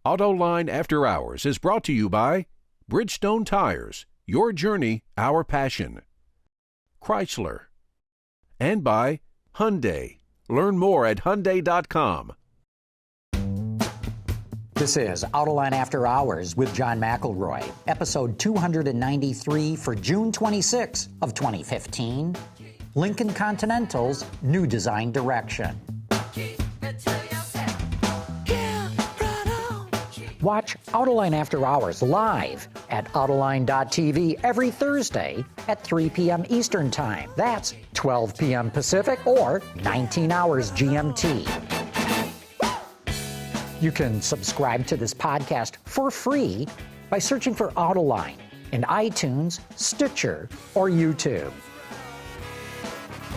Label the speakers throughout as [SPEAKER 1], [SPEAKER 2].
[SPEAKER 1] Autoline After Hours is brought to you by Bridgestone Tires, your journey, our passion. Chrysler. And by Hyundai. Learn more at Hyundai.com.
[SPEAKER 2] This is Autoline After Hours with John McElroy, episode 293 for June 26 of 2015. Lincoln Continental's new design direction. Watch Autoline After Hours live at Autoline.tv every Thursday at 3 p.m. Eastern Time. That's 12 p.m. Pacific or 19 hours GMT. You can subscribe to this podcast for free by searching for Autoline in iTunes, Stitcher, or YouTube.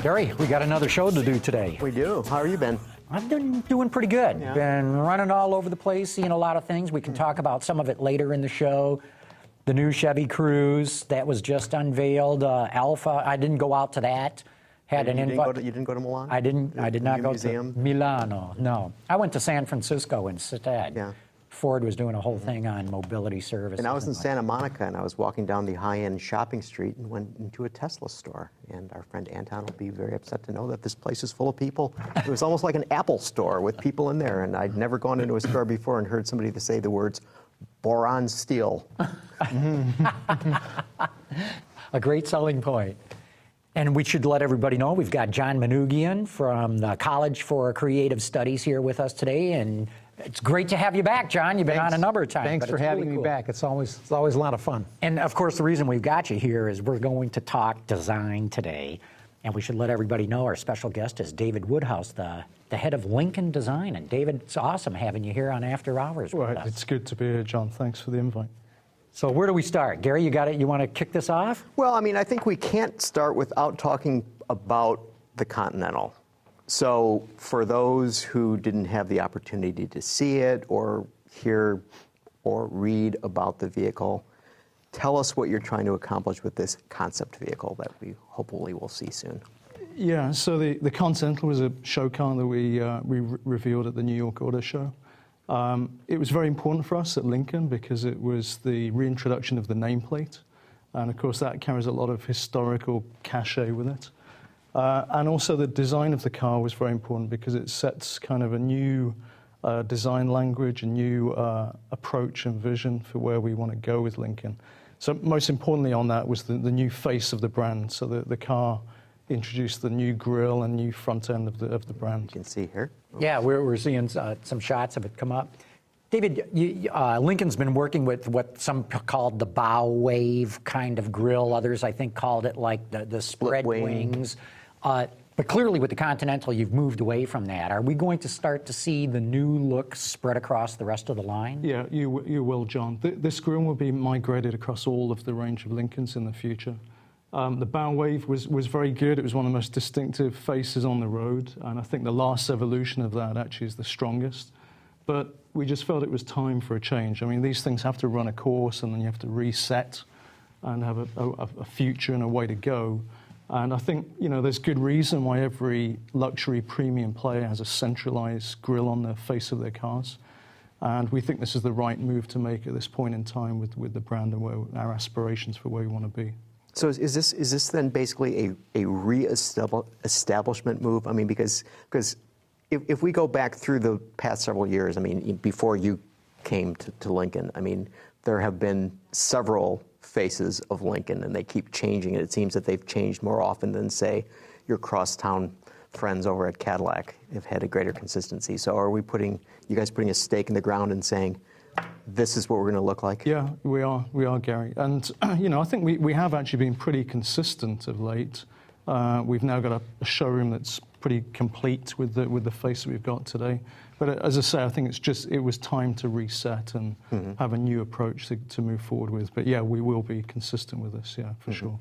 [SPEAKER 2] Gary, we got another show to do today.
[SPEAKER 3] We do. How have you been?
[SPEAKER 2] I've been doing pretty good.
[SPEAKER 3] Yeah.
[SPEAKER 2] Been running all over the place, seeing a lot of things. We can talk about some of it later in the show. The new Chevy Cruze that was just unveiled. Alfa. I didn't go out to that. Had an invite.
[SPEAKER 3] You didn't go to Milan?
[SPEAKER 2] I did not go
[SPEAKER 3] museum?
[SPEAKER 2] to Milano. No, I went to San Francisco instead.
[SPEAKER 3] Yeah.
[SPEAKER 2] Ford was doing a whole thing on mobility services.
[SPEAKER 3] And I was in Santa Monica, and I was walking down the high-end shopping street and went into a Tesla store. And our friend Anton will be very upset to know that this place is full of people. It was almost like an Apple store with people in there. And I'd never gone into a store before and heard somebody say the words boron steel.
[SPEAKER 2] A great selling point. And we should let everybody know we've got John Manoogian from the College for Creative Studies here with us today. And it's great to have you back, John. You've been on a number of times.
[SPEAKER 4] Thanks for having me back. It's always a lot of fun.
[SPEAKER 2] And of course, the reason we've got you here is we're going to talk design today. And we should let everybody know our special guest is David Woodhouse, the head of Lincoln Design. And David, it's awesome having you here on After Hours with us.
[SPEAKER 5] It's good to be here, John. Thanks for the invite.
[SPEAKER 2] So where do we start? Gary, you got it? You want to kick this off?
[SPEAKER 3] Well, I mean, I think we can't start without talking about the Continental. So for those who didn't have the opportunity to see it or hear or read about the vehicle, tell us what you're trying to accomplish with this concept vehicle that we hopefully will see soon.
[SPEAKER 5] Yeah, so the Continental was a show car that we revealed at the New York Auto Show. It was very important for us at Lincoln because it was the reintroduction of the nameplate. And of course, that carries a lot of historical cachet with it. And also the design of the car was very important because it sets kind of a new design language, a new approach and vision for where we want to go with Lincoln. So most importantly on that was the new face of the brand. So the car introduced the new grille and new front end of the brand.
[SPEAKER 3] You can see here.
[SPEAKER 2] Yeah, we're seeing some shots of it come up. David, Lincoln's been working with what some called the bow wave kind of grille. Others, I think, called it like the spread wings. But clearly with the Continental, you've moved away from that. Are we going to start to see the new look spread across the rest of the line?
[SPEAKER 5] Yeah, you will, John. This grille will be migrated across all of the range of Lincolns in the future. The bow wave was very good. It was one of the most distinctive faces on the road, and I think the last evolution of that actually is the strongest. But we just felt it was time for a change. I mean, these things have to run a course, and then you have to reset and have a future and a way to go. And I think, you know, there's good reason why every luxury premium player has a centralized grille on the face of their cars. And we think this is the right move to make at this point in time with the brand and where our aspirations for where we want to be.
[SPEAKER 3] So is this then basically a re-establishment move? I mean, because if we go back through the past several years, I mean, before you came to Lincoln, I mean, there have been several faces of Lincoln, and they keep changing. And it seems that they've changed more often than, say, your crosstown friends over at Cadillac have had a greater consistency. So are you guys putting a stake in the ground and saying, this is what we're going to look like?
[SPEAKER 5] Yeah, we are, Gary. And, you know, I think we have actually been pretty consistent of late. We've now got a showroom that's pretty complete with the face that we've got today. But as I say, I think it was time to reset and have a new approach to move forward with. But yeah, we will be consistent with this, yeah, for sure.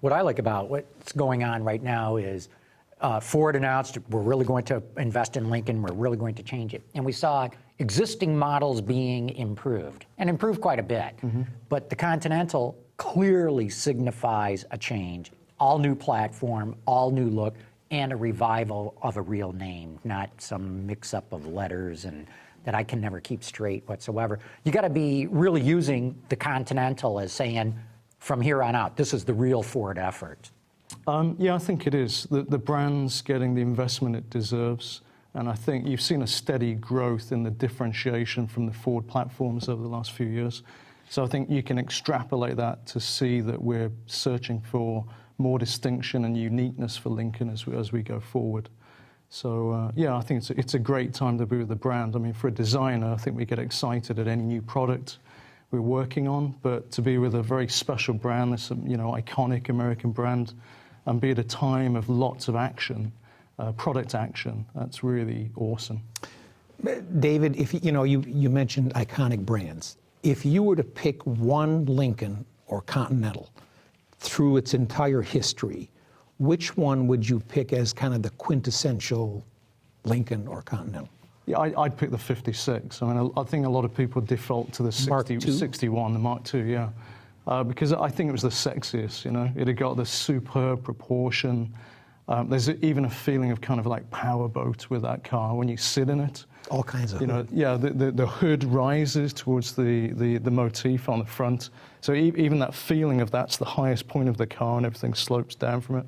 [SPEAKER 2] What I like about what's going on right now is Ford announced we're really going to invest in Lincoln, we're really going to change it. And we saw existing models being improved, and improved quite a bit. But the Continental clearly signifies a change. All new platform, all new look, and a revival of a real name, not some mix-up of letters and that I can never keep straight whatsoever. You got to be really using the Continental as saying, from here on out, this is the real Ford effort.
[SPEAKER 5] Yeah, I think it is. The brand's getting the investment it deserves, and I think you've seen a steady growth in the differentiation from the Ford platforms over the last few years. So I think you can extrapolate that to see that we're searching for more distinction and uniqueness for Lincoln as we go forward. So yeah, I think it's a great time to be with the brand. I mean, for a designer, I think we get excited at any new product we're working on, but to be with a very special brand, this iconic American brand, and be at a time of lots of action, product action, that's really awesome.
[SPEAKER 4] David, if you mentioned iconic brands. If you were to pick one Lincoln or Continental through its entire history, which one would you pick as kind of the quintessential Lincoln or Continental?
[SPEAKER 5] Yeah, I'd pick the 56. I mean, I think a lot of people default to the 61, the Mark II, yeah. Because I think it was the sexiest, It had got the superb proportion. There's even a feeling of kind of like powerboat with that car when you sit in it.
[SPEAKER 4] All kinds of hood.
[SPEAKER 5] Yeah, the hood rises towards the motif on the front. So even that feeling of that's the highest point of the car and everything slopes down from it.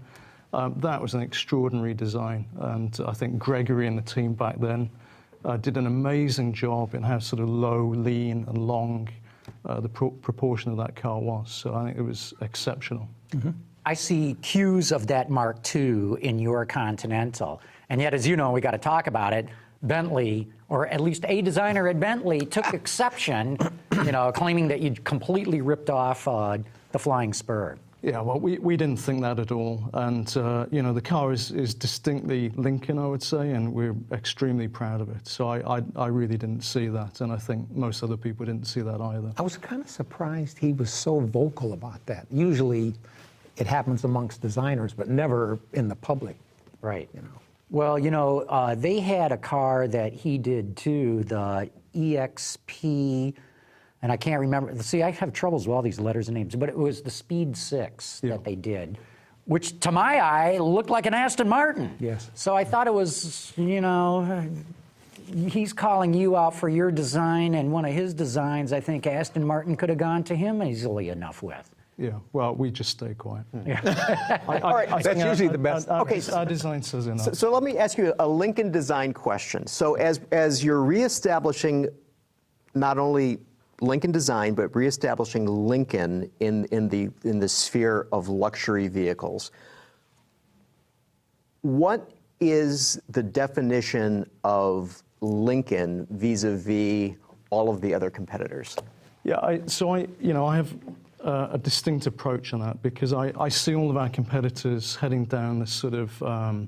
[SPEAKER 5] That was an extraordinary design. And I think Gregory and the team back then did an amazing job in how sort of low, lean, and long the proportion of that car was. So I think it was exceptional.
[SPEAKER 2] Mm-hmm. I see cues of that Mark II in your Continental. And yet, as you know, we got to talk about it. Bentley, or at least a designer at Bentley, took exception, claiming that you'd completely ripped off the Flying Spur.
[SPEAKER 5] Yeah, well, we didn't think that at all. And, the car is distinctly Lincoln, I would say, and we're extremely proud of it. So I really didn't see that, and I think most other people didn't see that either.
[SPEAKER 4] I was kind of surprised he was so vocal about that. Usually it happens amongst designers, but never in the public.
[SPEAKER 2] Right. Well, they had a car that he did too, the EXP, and I can't remember. See, I have troubles with all these letters and names, but it was the Speed 6 that they did, which to my eye looked like an Aston Martin.
[SPEAKER 4] Yes.
[SPEAKER 2] So I thought it was, he's calling you out for your design, and one of his designs, I think Aston Martin could have gone to him easily enough with.
[SPEAKER 5] Yeah, well, we just stay quiet.
[SPEAKER 2] Yeah.
[SPEAKER 3] All right,
[SPEAKER 4] that's usually the best.
[SPEAKER 5] Our design says enough.
[SPEAKER 3] So let me ask you a Lincoln design question. So as you're reestablishing not only Lincoln design, but reestablishing Lincoln in the sphere of luxury vehicles, what is the definition of Lincoln vis-a-vis all of the other competitors?
[SPEAKER 5] Yeah, I have a distinct approach on that because I see all of our competitors heading down this sort of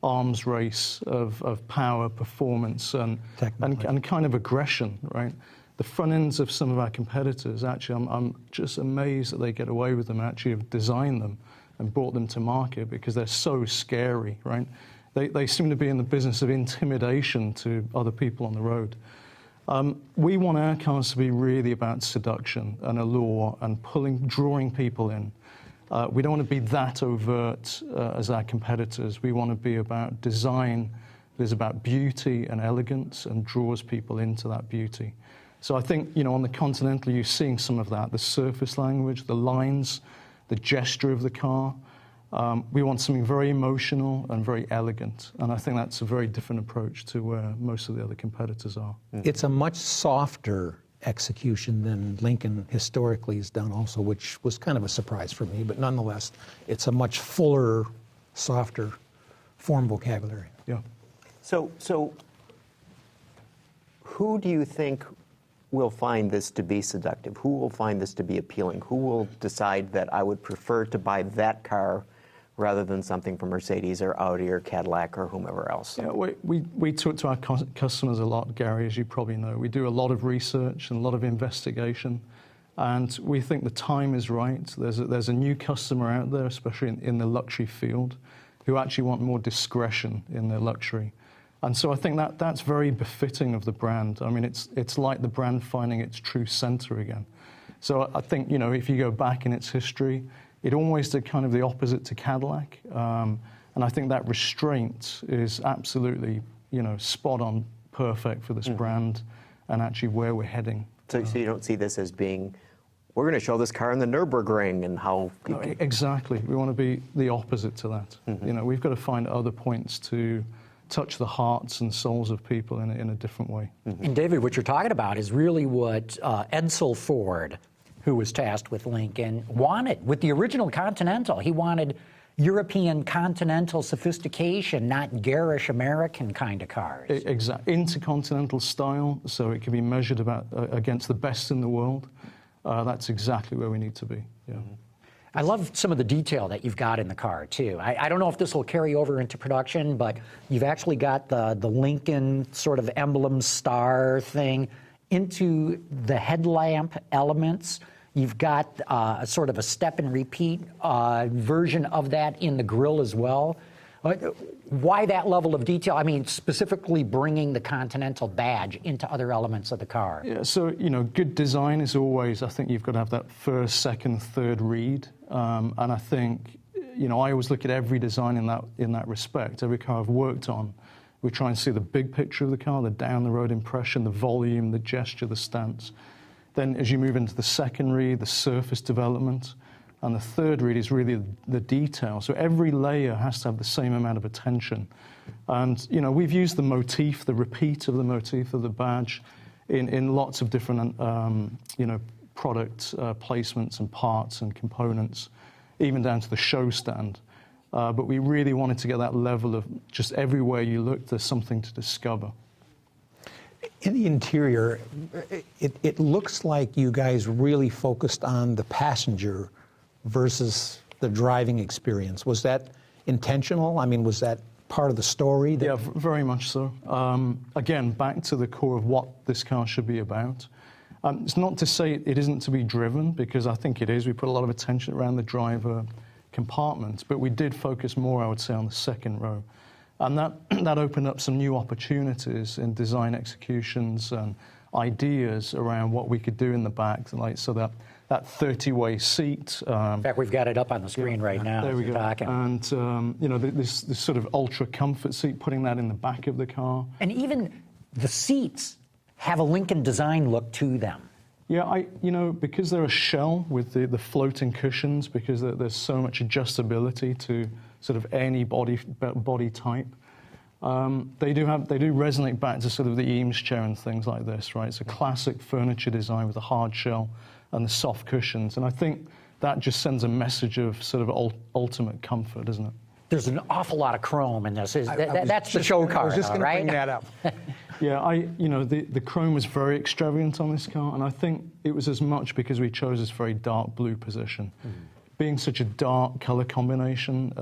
[SPEAKER 5] arms race of power, performance, and kind of aggression, right? The front ends of some of our competitors, actually, I'm just amazed that they get away with them, actually have designed them and brought them to market because they're so scary, right? They seem to be in the business of intimidation to other people on the road. We want our cars to be really about seduction and allure and drawing people in. We don't want to be that overt as our competitors. We want to be about design that is about beauty and elegance and draws people into that beauty. So I think, on the Continental, you're seeing some of that, the surface language, the lines, the gesture of the car. We want something very emotional and very elegant, and I think that's a very different approach to where most of the other competitors are.
[SPEAKER 4] It's a much softer execution than Lincoln historically has done also, which was kind of a surprise for me, but nonetheless, it's a much fuller, softer form vocabulary.
[SPEAKER 5] Yeah.
[SPEAKER 3] So who do you think will find this to be seductive? Who will find this to be appealing? Who will decide that I would prefer to buy that car rather than something from Mercedes or Audi or Cadillac or whomever else?
[SPEAKER 5] Yeah, we talk to our customers a lot, Gary, as you probably know. We do a lot of research and a lot of investigation, and we think the time is right. There's a new customer out there, especially in the luxury field, who actually want more discretion in their luxury. And so I think that's very befitting of the brand. I mean, it's like the brand finding its true center again. So I think, if you go back in its history, it always did kind of the opposite to Cadillac. And I think that restraint is absolutely, spot on perfect for this brand and actually where we're heading.
[SPEAKER 3] So you don't see this as being, we're going to show this car in the Nürburgring and how
[SPEAKER 5] No, exactly. We want to be the opposite to that. You know, we've got to find other points to touch the hearts and souls of people in a different way.
[SPEAKER 2] And David, what you're talking about is really what Edsel Ford, who was tasked with Lincoln, wanted. With the original Continental, he wanted European continental sophistication, not garish American kind of cars.
[SPEAKER 5] Exactly. Intercontinental style, so it can be measured against the best in the world. That's exactly where we need to be. Yeah.
[SPEAKER 2] I love some of the detail that you've got in the car, too. I don't know if this will carry over into production, but you've actually got the Lincoln sort of emblem star thing into the headlamp elements. You've got a sort of a step and repeat version of that in the grille as well. Why that level of detail? I mean, specifically bringing the Continental badge into other elements of the car.
[SPEAKER 5] Yeah, so, you know, good design is always, I think you've got to have that first, second, third read. And I think, you know, I always look at every design in that respect. Every car I've worked on, we try and see the big picture of the car, the down-the-road impression, the volume, the gesture, the stance. Then as you move into the second read, the surface development, and the third read is really the detail. So every layer has to have the same amount of attention. And, you know, we've used the motif, the repeat of the motif of the badge in lots of different, you know, product placements and parts and components, even down to the show stand. But we really wanted to get that level of just everywhere you look, there's something to discover.
[SPEAKER 4] In the interior, it looks like you guys really focused on the passenger versus the driving experience. Was that intentional? I mean, was that part of the story?
[SPEAKER 5] Yeah, very much so. Again, back to the core of what this car should be about. It's not to say it isn't to be driven, because I think it is. We put a lot of attention around the driver compartment, but we did focus more, I would say, on the second row. And that opened up some new opportunities in design executions and ideas around what we could do in the back, like so that 30-way seat.
[SPEAKER 2] In fact, we've got it up on the screen right now.
[SPEAKER 5] There we go.
[SPEAKER 2] Talking.
[SPEAKER 5] And you know, this sort of ultra comfort seat, putting that in the back of the car.
[SPEAKER 2] And even the seats have a Lincoln design look to them.
[SPEAKER 5] Yeah, you know, because they're a shell with the floating cushions, because there's so much adjustability to sort of any body type. They do resonate back to sort of the Eames chair and things like this, right? It's a classic furniture design with a hard shell and the soft cushions, and I think that just sends a message of sort of ultimate comfort, doesn't it?
[SPEAKER 2] There's an awful lot of chrome in this. That's the show car,
[SPEAKER 4] I was just going to
[SPEAKER 2] right?
[SPEAKER 4] bring that up.
[SPEAKER 5] Yeah, you know, the chrome was very extravagant on this car, and I think it was as much because we chose this very dark blue position. Being such a dark color combination,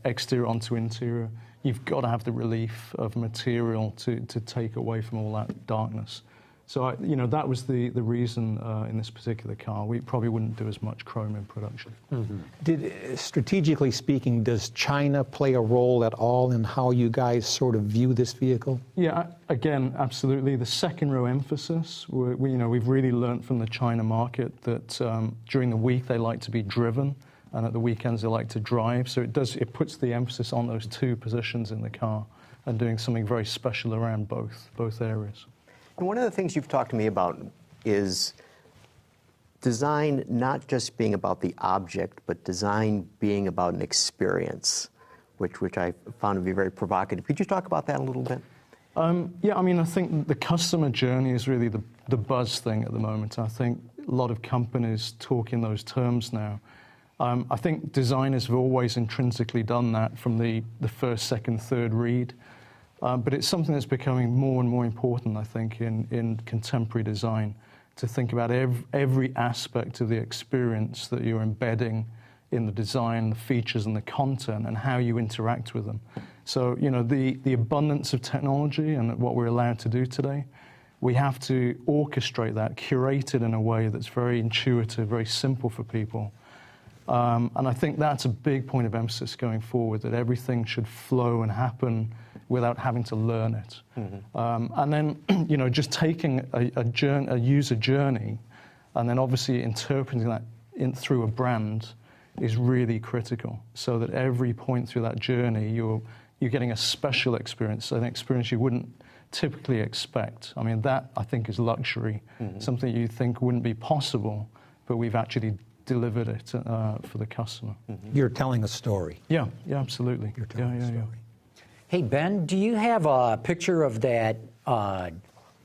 [SPEAKER 5] exterior onto interior, you've got to have the relief of material to take away from all that darkness. So, you know, that was the reason in this particular car. We probably wouldn't do as much chrome in production.
[SPEAKER 4] Strategically speaking, does China play a role at all in how you guys sort of view this vehicle?
[SPEAKER 5] Yeah, again, absolutely. The second row emphasis, you know, we've really learned from the China market that during the week they like to be driven, and at the weekends they like to drive. So it puts the emphasis on those two positions in the car and doing something very special around both areas.
[SPEAKER 3] And one of the things you've talked to me about is design not just being about the object, but design being about an experience, which I found to be very provocative. Could you talk about that a little bit?
[SPEAKER 5] Yeah, I mean, I think the customer journey is really the buzz thing at the moment. I think a lot of companies talk in those terms now. I think designers have always intrinsically done that from the first, second, third read. But it's something that's becoming more and more important, I think, in contemporary design, to think about every aspect of the experience that you're embedding in the design, the features and the content, and how you interact with them. So, you know, the abundance of technology and what we're allowed to do today, we have to orchestrate that, curate it in a way that's very intuitive, very simple for people. And I think that's a big point of emphasis going forward, that everything should flow and happen without having to learn it. And then, you know, just taking a user journey and then obviously interpreting that through a brand is really critical, so that every point through that journey you're getting a special experience, an experience you wouldn't typically expect. I mean, that I think is luxury, something you think wouldn't be possible, but we've actually delivered it for the customer.
[SPEAKER 4] You're telling a story.
[SPEAKER 5] Yeah, absolutely.
[SPEAKER 4] You're telling a story.
[SPEAKER 2] Hey, Ben, do you have a picture of that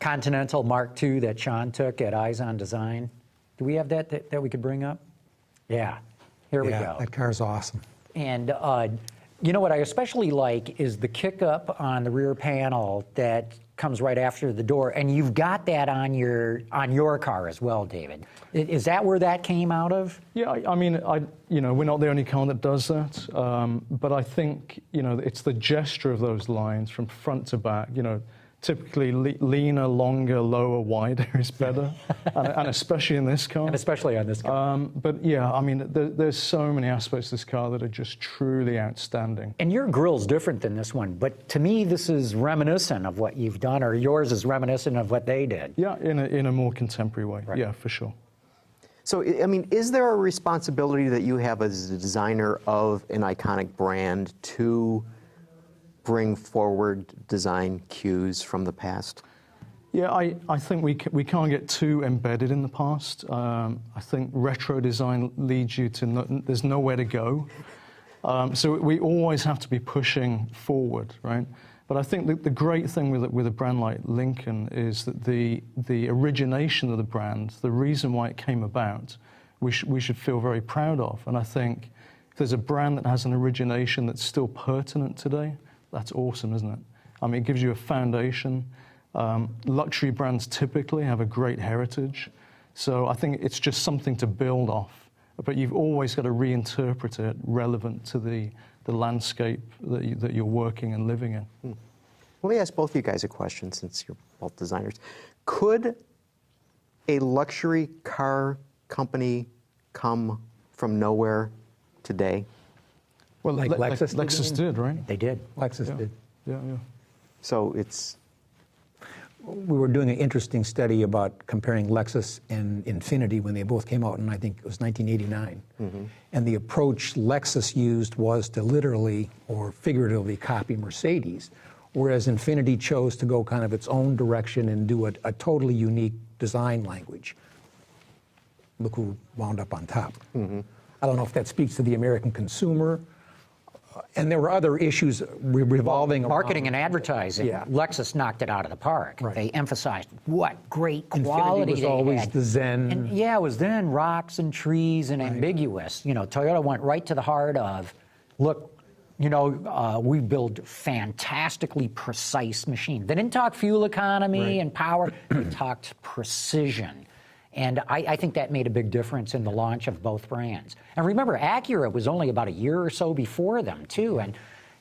[SPEAKER 2] Continental Mark II that Sean took at Eyes on Design? Do we have that we could bring up? Yeah, here we go.
[SPEAKER 4] That car's awesome.
[SPEAKER 2] And you know what I especially like is the kick up on the rear panel that comes right after the door, and you've got that on your car as well, David. Is that where that came out of?
[SPEAKER 5] Yeah, I mean, we're not the only car that does that, but I think it's the gesture of those lines from front to back. Typically leaner, longer, lower, wider is better, and especially in this car.
[SPEAKER 2] And especially on this car.
[SPEAKER 5] But yeah, I mean, there's so many aspects of this car that are just truly outstanding.
[SPEAKER 2] And your grille's different than this one, but to me, this is reminiscent of what you've done, or yours is reminiscent of what they did.
[SPEAKER 5] Yeah, in a more contemporary way. Right. Yeah, for sure.
[SPEAKER 3] So, I mean, is there a responsibility that you have as a designer of an iconic brand to bring forward design cues from the past?
[SPEAKER 5] Yeah, I think we can't get too embedded in the past. I think retro design leads you to there's nowhere to go. So we always have to be pushing forward, right? But I think the great thing with a brand like Lincoln is that the origination of the brand, the reason why it came about, we should feel very proud of. And I think if there's a brand that has an origination that's still pertinent today, that's awesome, isn't it? I mean, it gives you a foundation. Luxury brands typically have a great heritage. So I think it's just something to build off. But you've always got to reinterpret it relevant to the landscape that you're working and living in.
[SPEAKER 3] Let me ask both of you guys a question, since you're both designers. Could a luxury car company come from nowhere today?
[SPEAKER 5] Well,
[SPEAKER 4] Like Lexus did,
[SPEAKER 5] Lexus did, right?
[SPEAKER 2] They did.
[SPEAKER 4] Lexus did.
[SPEAKER 5] Yeah.
[SPEAKER 3] So it's...
[SPEAKER 4] We were doing an interesting study about comparing Lexus and Infiniti when they both came out, and I think it was 1989. And the approach Lexus used was to literally or figuratively copy Mercedes, whereas Infiniti chose to go kind of its own direction and do a totally unique design language. Look who wound up on top. I don't know if that speaks to the American consumer. And there were other issues revolving around
[SPEAKER 2] Marketing and advertising.
[SPEAKER 4] Yeah.
[SPEAKER 2] Lexus knocked it out of the park.
[SPEAKER 4] Right.
[SPEAKER 2] They emphasized what great
[SPEAKER 4] Infiniti
[SPEAKER 2] quality
[SPEAKER 4] was
[SPEAKER 2] they
[SPEAKER 4] always
[SPEAKER 2] had.
[SPEAKER 4] the zen.
[SPEAKER 2] And yeah, it was then rocks and trees and ambiguous. Toyota went right to the heart of, look, we build fantastically precise machines. They didn't talk fuel economy and power. They talked precision. And I think that made a big difference in the launch of both brands. And remember, Acura was only about a year or so before them, too, and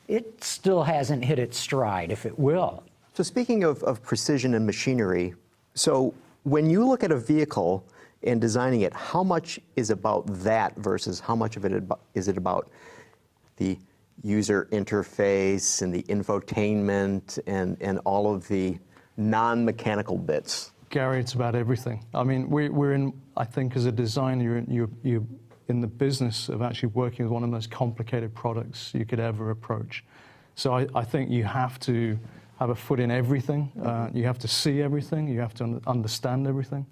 [SPEAKER 2] it still hasn't hit its stride, if it will.
[SPEAKER 3] So speaking of precision and machinery, so when you look at a vehicle and designing it, how much is about that versus how much of it is it about the user interface and the infotainment and all of the non-mechanical bits?
[SPEAKER 5] Gary, it's about everything. I mean, we're in, I think as a designer, you're in the business of actually working with one of the most complicated products you could ever approach. So I think you have to have a foot in everything. You have to see everything. You have to understand everything.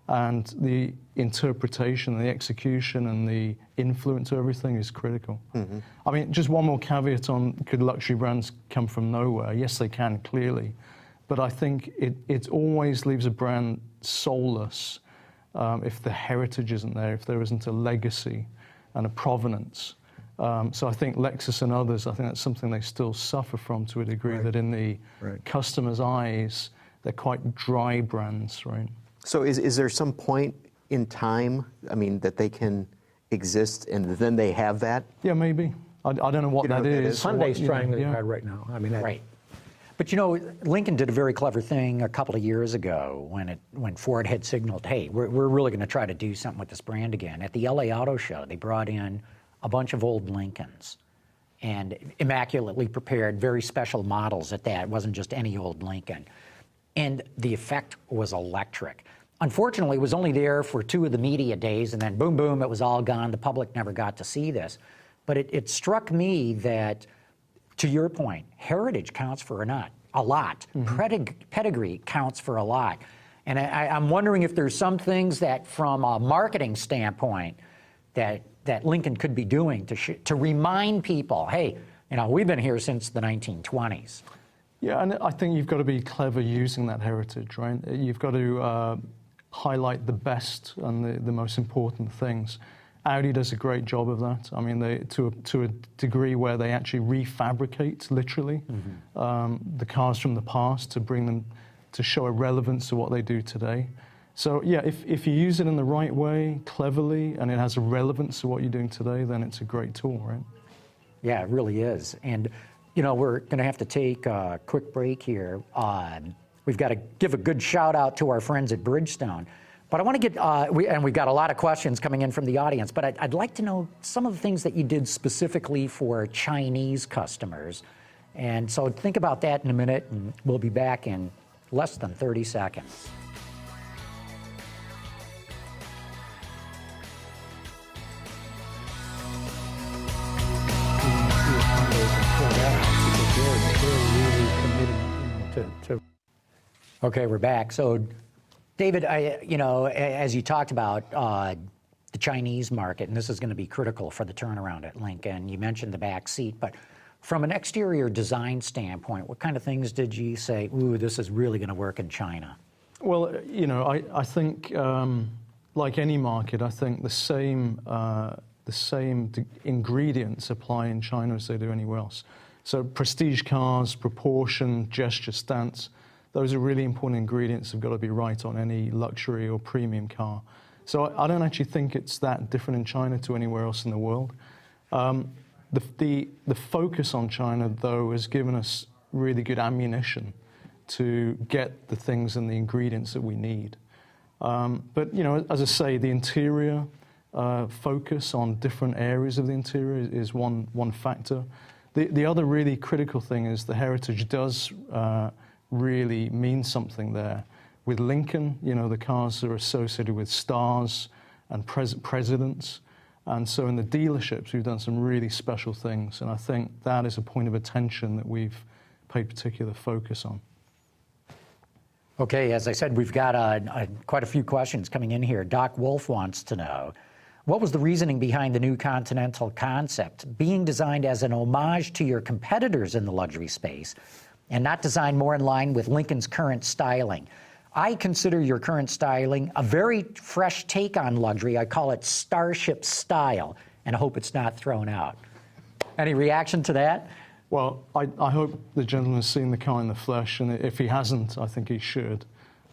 [SPEAKER 5] And the interpretation, the execution, and the influence of everything is critical. I mean, just one more caveat on, could luxury brands come from nowhere? Yes, they can, clearly. But I think it always leaves a brand soulless if the heritage isn't there, if there isn't a legacy and a provenance. So I think Lexus and others, I think that's something they still suffer from to a degree, that in the customer's eyes, they're quite dry brands, right?
[SPEAKER 3] So is there some point in time, I mean, that they can exist and then they have that?
[SPEAKER 5] Yeah, maybe. I don't know what that is.
[SPEAKER 4] Hyundai's trying that hard right now. I mean,
[SPEAKER 2] Right. But Lincoln did a very clever thing a couple of years ago when Ford had signaled, hey, we're really going to try to do something with this brand again. At the LA Auto Show, they brought in a bunch of old Lincolns and immaculately prepared, very special models at that. It wasn't just any old Lincoln. And the effect was electric. Unfortunately, it was only there for 2 of the media days, and then boom, boom, it was all gone. The public never got to see this. But it struck me that, to your point, heritage counts for a a lot. Pedigree counts for a lot. And I'm wondering if there's some things that, from a marketing standpoint, that Lincoln could be doing to remind people, hey, you know, we've been here since the 1920s.
[SPEAKER 5] Yeah, and I think you've got to be clever using that heritage, right? You've got to highlight the best and the most important things. Audi does a great job of that. I mean, to a degree where they actually refabricate, literally, the cars from the past to bring them, to show a relevance to what they do today. So yeah, if you use it in the right way, cleverly, and it has a relevance to what you're doing today, then it's a great tool, right?
[SPEAKER 2] Yeah, it really is. And, you know, we're going to have to take a quick break here. We've got to give a good shout out to our friends at Bridgestone. But I want to get, we've got a lot of questions coming in from the audience, but I'd like to know some of the things that you did specifically for Chinese customers. And so think about that in a minute, and we'll be back in less than 30 seconds. Okay, we're back. So, David, you know, as you talked about the Chinese market, and this is going to be critical for the turnaround at Lincoln. You mentioned the back seat, but from an exterior design standpoint, what kind of things did you say, ooh, this is really going to work in China?
[SPEAKER 5] Well, you know, I think, like any market, I think the same ingredients apply in China as they do anywhere else. So prestige cars, proportion, gesture, stance, those are really important ingredients that have got to be right on any luxury or premium car. So I don't actually think it's that different in China to anywhere else in the world. The focus on China, though, has given us really good ammunition to get the things and the ingredients that we need. But, you know, as I say, the interior focus on different areas of the interior is one factor. The other really critical thing is the heritage does really mean something there. With Lincoln, you know, the cars are associated with stars and presidents. And so in the dealerships, we've done some really special things. And I think that is a point of attention that we've paid particular focus on.
[SPEAKER 2] Okay, as I said, we've got quite a few questions coming in here. Doc Wolf wants to know, what was the reasoning behind the new Continental concept being designed as an homage to your competitors in the luxury space and not designed more in line with Lincoln's current styling? I consider your current styling a very fresh take on luxury. I call it Starship style, and I hope it's not thrown out. Any reaction to that?
[SPEAKER 5] Well, I hope the gentleman has seen the car in the flesh, and if he hasn't, I think he should.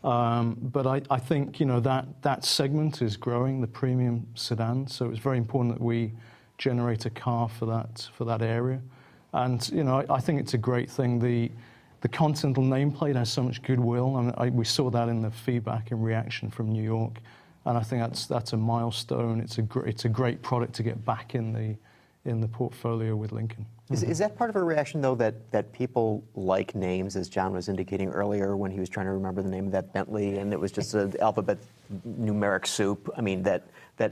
[SPEAKER 5] But I think, you know, that segment is growing, the premium sedan, so it's very important that we generate a car for that area. And, you know, I think it's a great thing. The Continental nameplate has so much goodwill. I mean, we saw that in the feedback and reaction from New York, and I think that's a milestone. It's a great product to get back in the portfolio with Lincoln.
[SPEAKER 3] Is that part of a reaction, though, that people like names, as John was indicating earlier when he was trying to remember the name of that Bentley, and it was just an alphabet numeric soup? I mean, that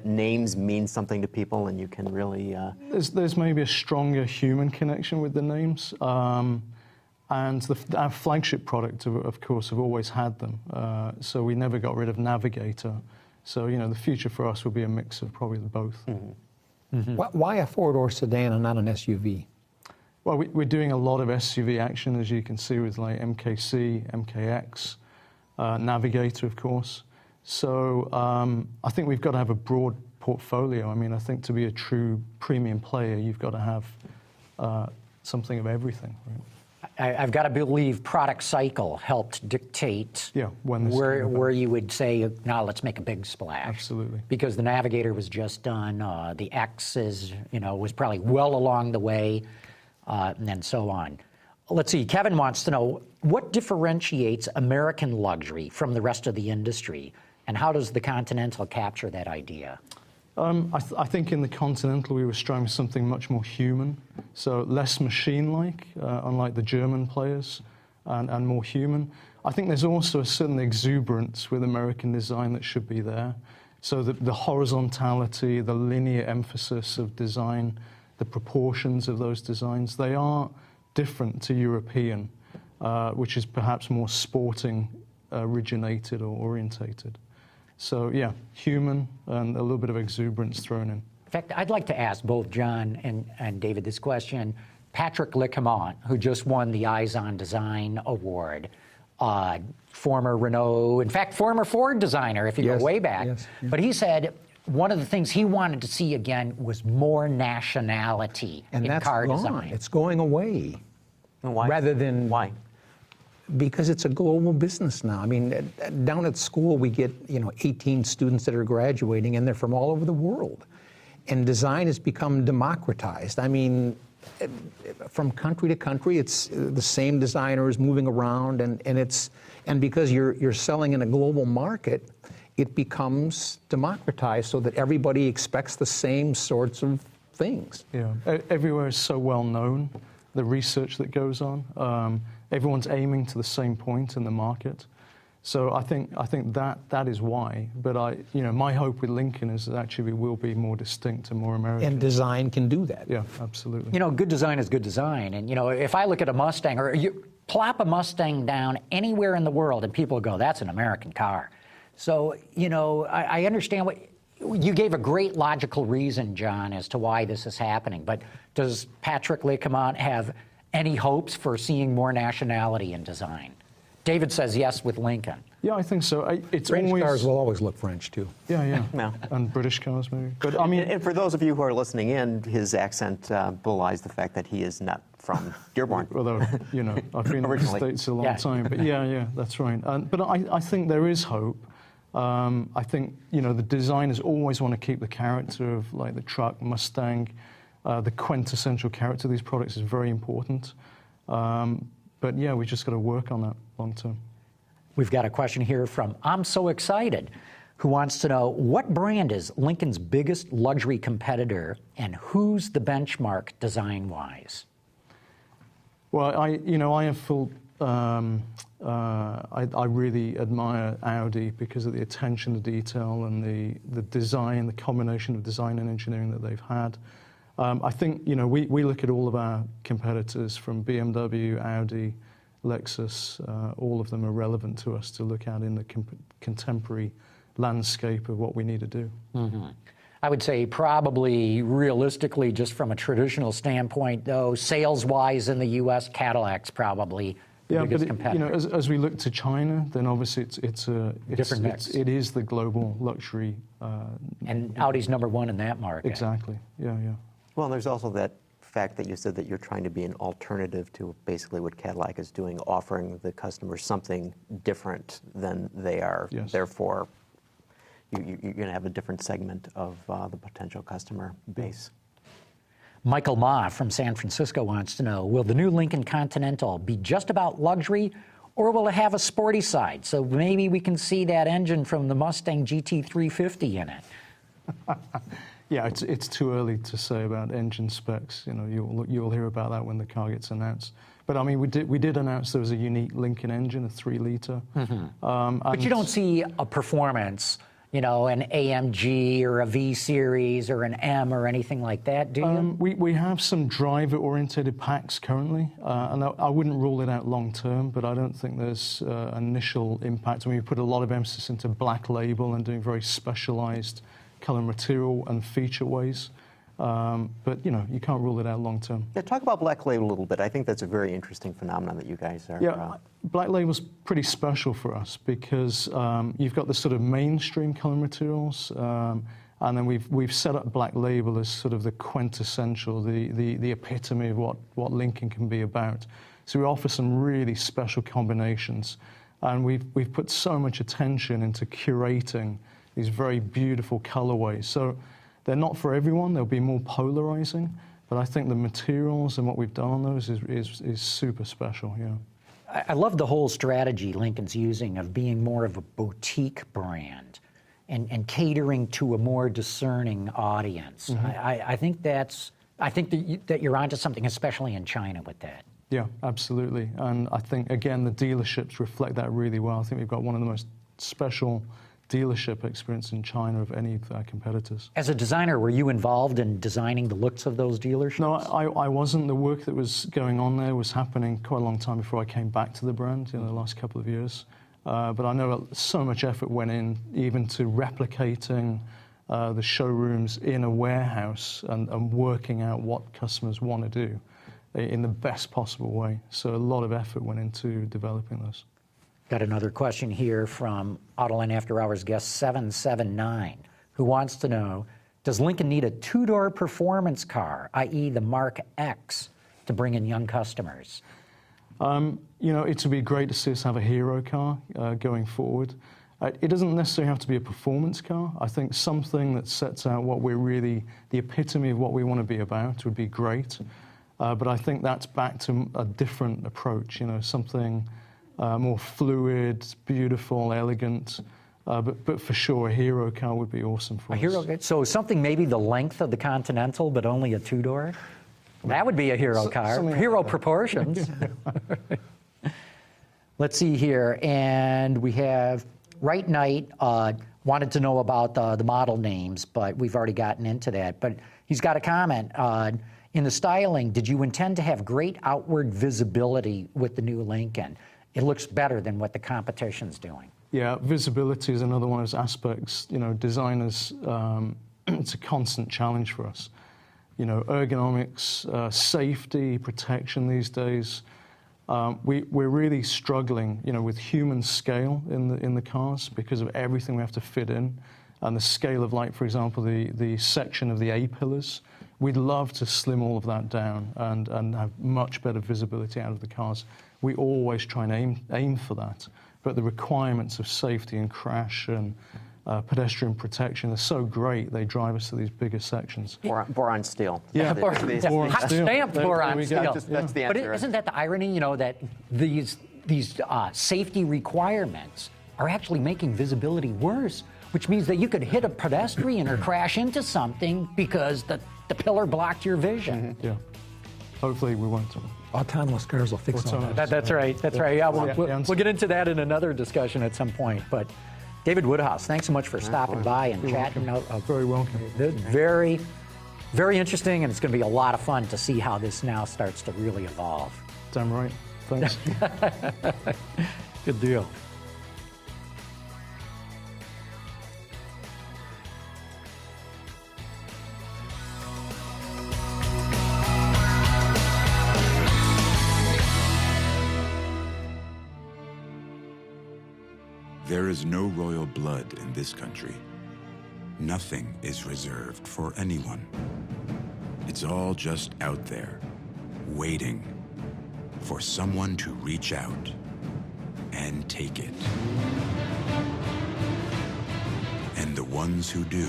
[SPEAKER 3] names mean something to people, and you can really...
[SPEAKER 5] There's maybe a stronger human connection with the names. And our flagship product, of course, have always had them. So we never got rid of Navigator. So, you know, the future for us will be a mix of probably both.
[SPEAKER 4] Mm-hmm. Mm-hmm. Why a four-door sedan and not an SUV?
[SPEAKER 5] Well, we're doing a lot of SUV action, as you can see, with like MKC, MKX, Navigator, of course. So I think we've got to have a broad portfolio. I mean, I think to be a true premium player, you've got to have something of everything. Right?
[SPEAKER 2] I've got to believe product cycle helped dictate where you would say, now let's make a big splash.
[SPEAKER 5] Absolutely.
[SPEAKER 2] Because the Navigator was just done, the X was probably well along the way, and then so on. Let's see, Kevin wants to know, what differentiates American luxury from the rest of the industry, and how does the Continental capture that idea?
[SPEAKER 5] I think in the Continental we were striving for something much more human, so less machine-like, unlike the German players, and more human. I think there's also a certain exuberance with American design that should be there. So the horizontality, the linear emphasis of design, the proportions of those designs, they are different to European. which is perhaps more sporting originated or orientated. So yeah, human and a little bit of exuberance thrown in.
[SPEAKER 2] In fact, I'd like to ask both John and David this question. Patrick Lecomont, who just won the Eyes on Design Award, former Renault, in fact, former Ford designer, if you go way back.
[SPEAKER 4] Yes.
[SPEAKER 2] But he said one of the things he wanted to see again was more nationality in car design.
[SPEAKER 4] It's going away.
[SPEAKER 3] Why?
[SPEAKER 4] Rather than
[SPEAKER 3] Why?
[SPEAKER 4] Because it's a global business now. I mean, down at school we get 18 students that are graduating, and they're from all over the world. And design has become democratized. I mean, from country to country, it's the same designers moving around, and because you're selling in a global market, it becomes democratized so that everybody expects the same sorts of things.
[SPEAKER 5] Yeah, everywhere is so well known, the research that goes on. Everyone's aiming to the same point in the market. So I think that is why. But my hope with Lincoln is that actually we will be more distinct and more American.
[SPEAKER 4] And design can do that.
[SPEAKER 5] Yeah, absolutely.
[SPEAKER 2] Good design is good design. And, if I look at a Mustang, or you plop a Mustang down anywhere in the world and people go, that's an American car. So, I understand you gave a great logical reason, John, as to why this is happening. But does Patrick Lecomont have any hopes for seeing more nationality in design? David says yes with Lincoln.
[SPEAKER 5] Yeah, I think so.
[SPEAKER 4] French cars will always look French, too.
[SPEAKER 5] Yeah.
[SPEAKER 3] Yeah.
[SPEAKER 5] And British cars, maybe.
[SPEAKER 3] But I mean, and for those of you who are listening in, his accent belies the fact that he is not from Dearborn.
[SPEAKER 5] Although, I've been in the
[SPEAKER 3] Originally.
[SPEAKER 5] States a long time. But yeah, that's right. But I think there is hope. I think, the designers always want to keep the character of, like, the truck, Mustang. The quintessential character of these products is very important. But yeah, we just got to work on that long term.
[SPEAKER 2] We've got a question here from I'm So Excited, who wants to know what brand is Lincoln's biggest luxury competitor and who's the benchmark design-wise?
[SPEAKER 5] Well, I have full. I really admire Audi because of the attention to detail and the design, the combination of design and engineering that they've had. I think, we look at all of our competitors from BMW, Audi, Lexus, all of them are relevant to us to look at in the contemporary landscape of what we need to do.
[SPEAKER 2] Mm-hmm. I would say probably realistically, just from a traditional standpoint, though, sales-wise in the U.S., Cadillac's probably the biggest competitor.
[SPEAKER 5] As we look to China, then obviously
[SPEAKER 2] different mix.
[SPEAKER 5] It is the global luxury.
[SPEAKER 2] And Audi's number one in that market.
[SPEAKER 5] Exactly, yeah.
[SPEAKER 3] Well, there's also that fact that you said that you're trying to be an alternative to basically what Cadillac is doing, offering the customer something different than they are.
[SPEAKER 5] Yes.
[SPEAKER 3] Therefore, you're going to have a different segment of the potential customer base.
[SPEAKER 2] Michael Ma from San Francisco wants to know, will the new Lincoln Continental be just about luxury, or will it have a sporty side? So maybe we can see that engine from the Mustang GT350 in it.
[SPEAKER 5] Yeah, it's too early to say about engine specs. You'll hear about that when the car gets announced. But I mean, we did announce there was a unique Lincoln engine, a 3-liter.
[SPEAKER 2] Mm-hmm. But you don't see a performance, an AMG or a V Series or an M or anything like that, do you?
[SPEAKER 5] We have some driver-oriented packs currently, and I wouldn't rule it out long term. But I don't think there's initial impact. I mean, we put a lot of emphasis into Black Label and doing very specialized color, material, and feature ways. But, you can't rule it out long term.
[SPEAKER 3] Yeah, talk about Black Label a little bit. I think that's a very interesting phenomenon that you guys are...
[SPEAKER 5] Yeah, Black Label's pretty special for us because you've got the sort of mainstream color materials, and then we've set up Black Label as sort of the quintessential, the epitome of what Lincoln can be about. So we offer some really special combinations, and we've put so much attention into curating these very beautiful colorways. So they're not for everyone. They'll be more polarizing, but I think the materials and what we've done on those is super special. Yeah.
[SPEAKER 2] I love the whole strategy Lincoln's using of being more of a boutique brand and catering to a more discerning audience. Mm-hmm. I think that you're onto something, especially in China with that.
[SPEAKER 5] Yeah, absolutely. And I think, again, the dealerships reflect that really well. I think we've got one of the most special dealership experience in China of any of our competitors.
[SPEAKER 2] As a designer, were you involved in designing the looks of those dealerships?
[SPEAKER 5] No, I wasn't. The work that was going on there was happening quite a long time before I came back to the brand in the last couple of years. But I know so much effort went in even to replicating the showrooms in a warehouse and working out what customers want to do in the best possible way. So a lot of effort went into developing those.
[SPEAKER 2] Got another question here from Autoline After Hours guest 779, who wants to know, does Lincoln need a two-door performance car, i.e. the Mark X, to bring in young customers?
[SPEAKER 5] You know, it would be great to see us have a hero car going forward. It doesn't necessarily have to be a performance car. I think something that sets out what we're really, the epitome of what we want to be about would be great. But I think that's back to a different approach, you know, something more fluid, beautiful, elegant. But for sure, a hero car would be awesome for us.
[SPEAKER 2] A hero, so something maybe the length of the Continental, but only a two-door? That would be a hero car. Hero proportions. Let's see here. And we have Right Knight wanted to know about the model names, but we've already gotten into that. But he's got a comment. In the styling, did you intend to have great outward visibility with the new Lincoln? It looks better than what the competition's doing.
[SPEAKER 5] Yeah, visibility is another one of those aspects. You know, designers, it's a constant challenge for us. You know, ergonomics, safety, protection these days. We're really struggling, you know, with human scale in the cars because of everything we have to fit in, and the scale of, like, for example, the section of the A-pillars. We'd love to slim all of that down and have much better visibility out of the cars. We always try and aim for that, but the requirements of safety and crash and pedestrian protection are so great, they drive us to these bigger sections.
[SPEAKER 3] Boron steel.
[SPEAKER 5] Yeah,
[SPEAKER 2] Hot stamped boron steel.
[SPEAKER 3] That's the answer.
[SPEAKER 2] But isn't that the irony, you know, that these safety requirements are actually making visibility worse, which means that you could hit a pedestrian or crash into something because the pillar blocked your vision.
[SPEAKER 5] Yeah. Hopefully we won't.
[SPEAKER 4] Autonomous cars will fix all that.
[SPEAKER 2] That's right. That's right. Yeah, we'll get into that in another discussion at some point. But David Woodhouse, thanks so much for stopping by and chatting.
[SPEAKER 5] Very welcome.
[SPEAKER 2] Very, very interesting, and it's going to be a lot of fun to see how this now starts to really evolve.
[SPEAKER 5] Damn right. Thanks.
[SPEAKER 2] Good deal.
[SPEAKER 6] There is no royal blood in this country. Nothing is reserved for anyone. It's all just out there, waiting for someone to reach out and take it. And the ones who do,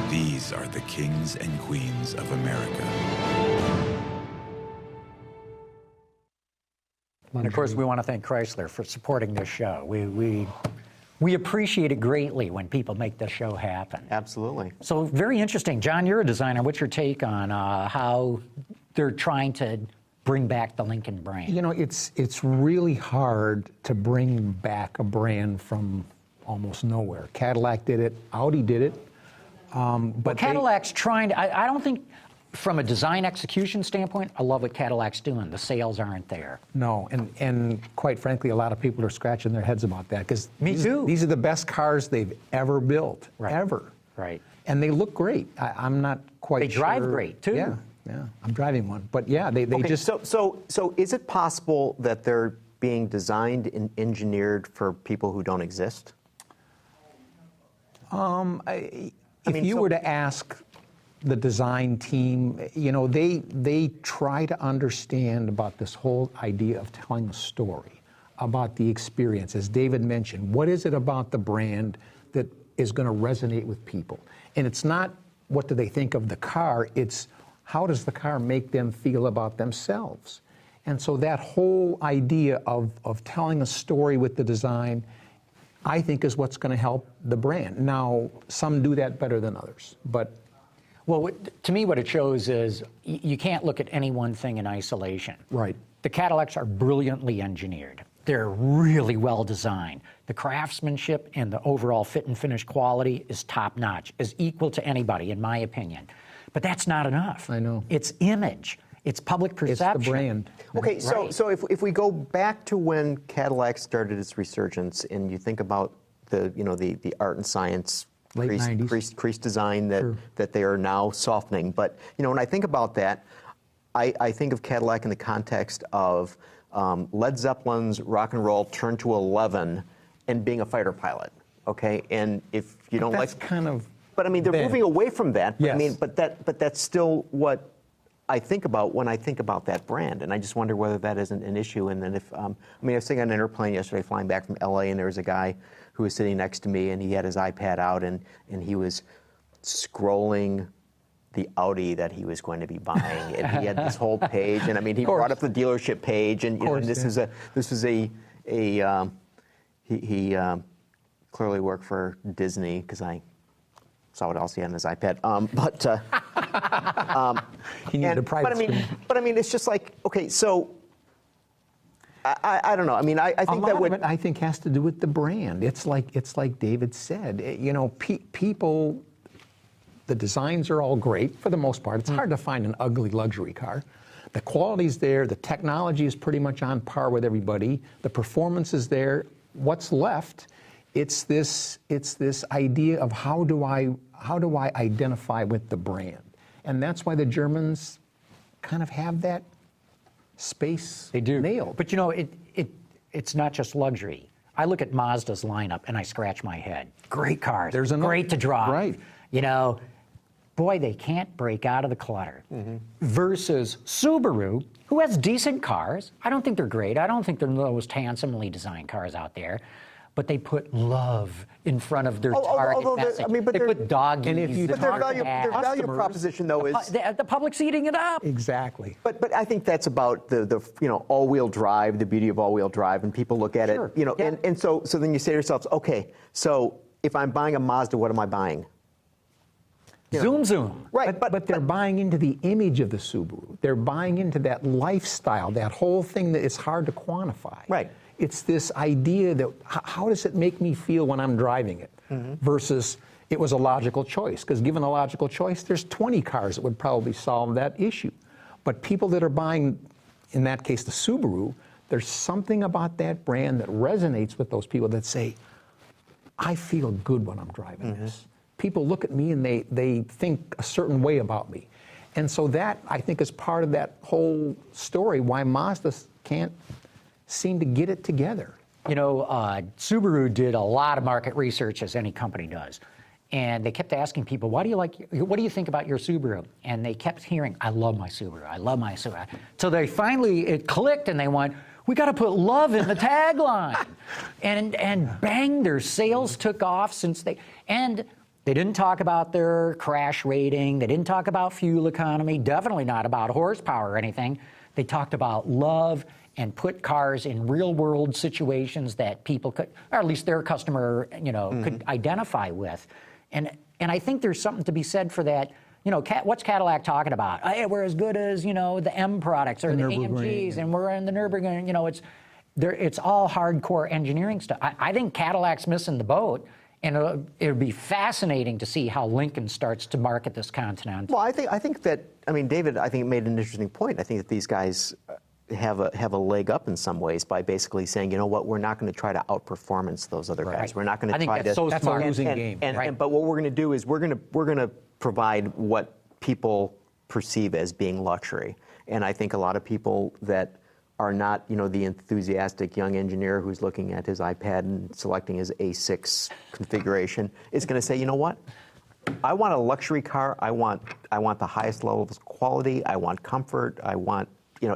[SPEAKER 6] these are the kings and queens of America.
[SPEAKER 2] And of course, we want to thank Chrysler for supporting this show. We appreciate it greatly when people make this show happen.
[SPEAKER 3] Absolutely.
[SPEAKER 2] So very interesting. John, you're a designer. What's your take on how they're trying to bring back the Lincoln brand?
[SPEAKER 4] You know, it's really hard to bring back a brand from almost nowhere. Cadillac did it. Audi did it. But
[SPEAKER 2] Cadillac's trying to, I don't think, from a design execution standpoint, I love what Cadillac's doing. The sales aren't there.
[SPEAKER 4] No, and quite frankly, a lot of people are scratching their heads about that because these are the best cars they've ever built, ever.
[SPEAKER 2] Right.
[SPEAKER 4] And they look great. I'm not quite sure.
[SPEAKER 2] They drive great, too.
[SPEAKER 4] Yeah, I'm driving one. But yeah, they just...
[SPEAKER 3] So is it possible that they're being designed and engineered for people who don't exist?
[SPEAKER 4] If you were to ask the design team, you know, they try to understand about this whole idea of telling a story, about the experience. As David mentioned, what is it about the brand that is going to resonate with people? And it's not what do they think of the car, it's how does the car make them feel about themselves? And so that whole idea of telling a story with the design, I think, is what's going to help the brand. Now, some do that better than others, but...
[SPEAKER 2] Well, to me, what it shows is you can't look at any one thing in isolation.
[SPEAKER 4] Right.
[SPEAKER 2] The Cadillacs are brilliantly engineered. They're really well designed. The craftsmanship and the overall fit and finish quality is top notch, is equal to anybody, in my opinion. But that's not enough.
[SPEAKER 4] I know.
[SPEAKER 2] It's image. It's public perception.
[SPEAKER 4] It's the brand.
[SPEAKER 3] Okay, so
[SPEAKER 2] Right.
[SPEAKER 3] so if we go back to when Cadillac started its resurgence, and you think about the art and science
[SPEAKER 4] Late 90s.
[SPEAKER 3] crease design that they are now softening, but when I think about that, I think of Cadillac in the context of Led Zeppelin's rock and roll turned to 11 and being a fighter pilot. Okay, and if you don't
[SPEAKER 4] That's
[SPEAKER 3] like,
[SPEAKER 4] kind of.
[SPEAKER 3] but I mean they're
[SPEAKER 4] then.
[SPEAKER 3] moving away from that. But, I
[SPEAKER 4] Yes.
[SPEAKER 3] mean, but that's still what I think about when I think about that brand, and I just wonder whether that isn't an issue. And then if I was sitting on an airplane yesterday flying back from LA, and there was a guy who was sitting next to me, and he had his iPad out, and he was scrolling the Audi that he was going to be buying, and he had this whole page, and I mean he brought up the dealership page, and this was he clearly worked for Disney, because I saw what else he had on his iPad.
[SPEAKER 4] He needed a private screen.
[SPEAKER 3] But I mean, it's just like, okay, so I don't know. I mean, I think that would.
[SPEAKER 4] Of it, I think, has to do with the brand. It's like David said. People. The designs are all great for the most part. It's hard to find an ugly luxury car. The quality's there. The technology is pretty much on par with everybody. The performance is there. What's left? It's this idea of how do I identify with the brand, and that's why the Germans kind of have that space
[SPEAKER 2] They do.
[SPEAKER 4] nailed.
[SPEAKER 2] But it's not just luxury. I look at Mazda's lineup and I scratch my head. Great cars.
[SPEAKER 4] There's another-
[SPEAKER 2] great to drive.
[SPEAKER 4] Right.
[SPEAKER 2] Boy, they can't break out of the clutter. Versus Subaru, who has decent cars. I don't think they're great. I don't think they're the most handsomely designed cars out there. But they put love in front of their target message. They put doggies.
[SPEAKER 4] And if you
[SPEAKER 3] But their
[SPEAKER 4] talk
[SPEAKER 3] value,
[SPEAKER 4] to
[SPEAKER 3] their value
[SPEAKER 4] customers,
[SPEAKER 3] proposition though is.
[SPEAKER 2] the public's eating it up.
[SPEAKER 4] Exactly.
[SPEAKER 3] But I think that's about the all-wheel drive, the beauty of all-wheel drive, and people look at
[SPEAKER 2] Sure.
[SPEAKER 3] it,
[SPEAKER 2] Yeah.
[SPEAKER 3] and so then you say to yourselves, okay, so if I'm buying a Mazda, what am I buying?
[SPEAKER 2] Zoom, zoom.
[SPEAKER 3] Right,
[SPEAKER 4] But they're buying into the image of the Subaru. They're buying into that lifestyle, that whole thing that it's hard to quantify.
[SPEAKER 3] Right.
[SPEAKER 4] It's this idea that how does it make me feel when I'm driving it versus it was a logical choice. Because given a logical choice, there's 20 cars that would probably solve that issue. But people that are buying, in that case, the Subaru, there's something about that brand that resonates with those people that say, I feel good when I'm driving this. People look at me and they think a certain way about me. And so that, I think, is part of that whole story, why Mazda can't seem to get it together.
[SPEAKER 2] Subaru did a lot of market research, as any company does. And they kept asking people, what do you think about your Subaru? And they kept hearing, I love my Subaru, I love my Subaru. So they finally, it clicked and they went, we got to put love in the tagline. and bang, their sales took off and they didn't talk about their crash rating. They didn't talk about fuel economy, definitely not about horsepower or anything. They talked about love and put cars in real-world situations that people could, or at least their customer, could identify with. And I think there's something to be said for that. What's Cadillac talking about? Hey, we're as good as, the M products or the AMGs, and we're in the Nürburgring. It's all hardcore engineering stuff. I think Cadillac's missing the boat. And it would be fascinating to see how Lincoln starts to market this Continental.
[SPEAKER 3] Well, I think that, David, I think made an interesting point. I think that these guys have a leg up in some ways by basically saying, you know what, we're not going to try to outperformance those other guys. We're not going to try to.
[SPEAKER 2] That's a
[SPEAKER 4] losing game.
[SPEAKER 3] But what we're going to do is we're going to provide what people perceive as being luxury. And I think a lot of people that are not, the enthusiastic young engineer who's looking at his iPad and selecting his A6 configuration is going to say, you know what? I want a luxury car. I want the highest level of quality. I want comfort. I want,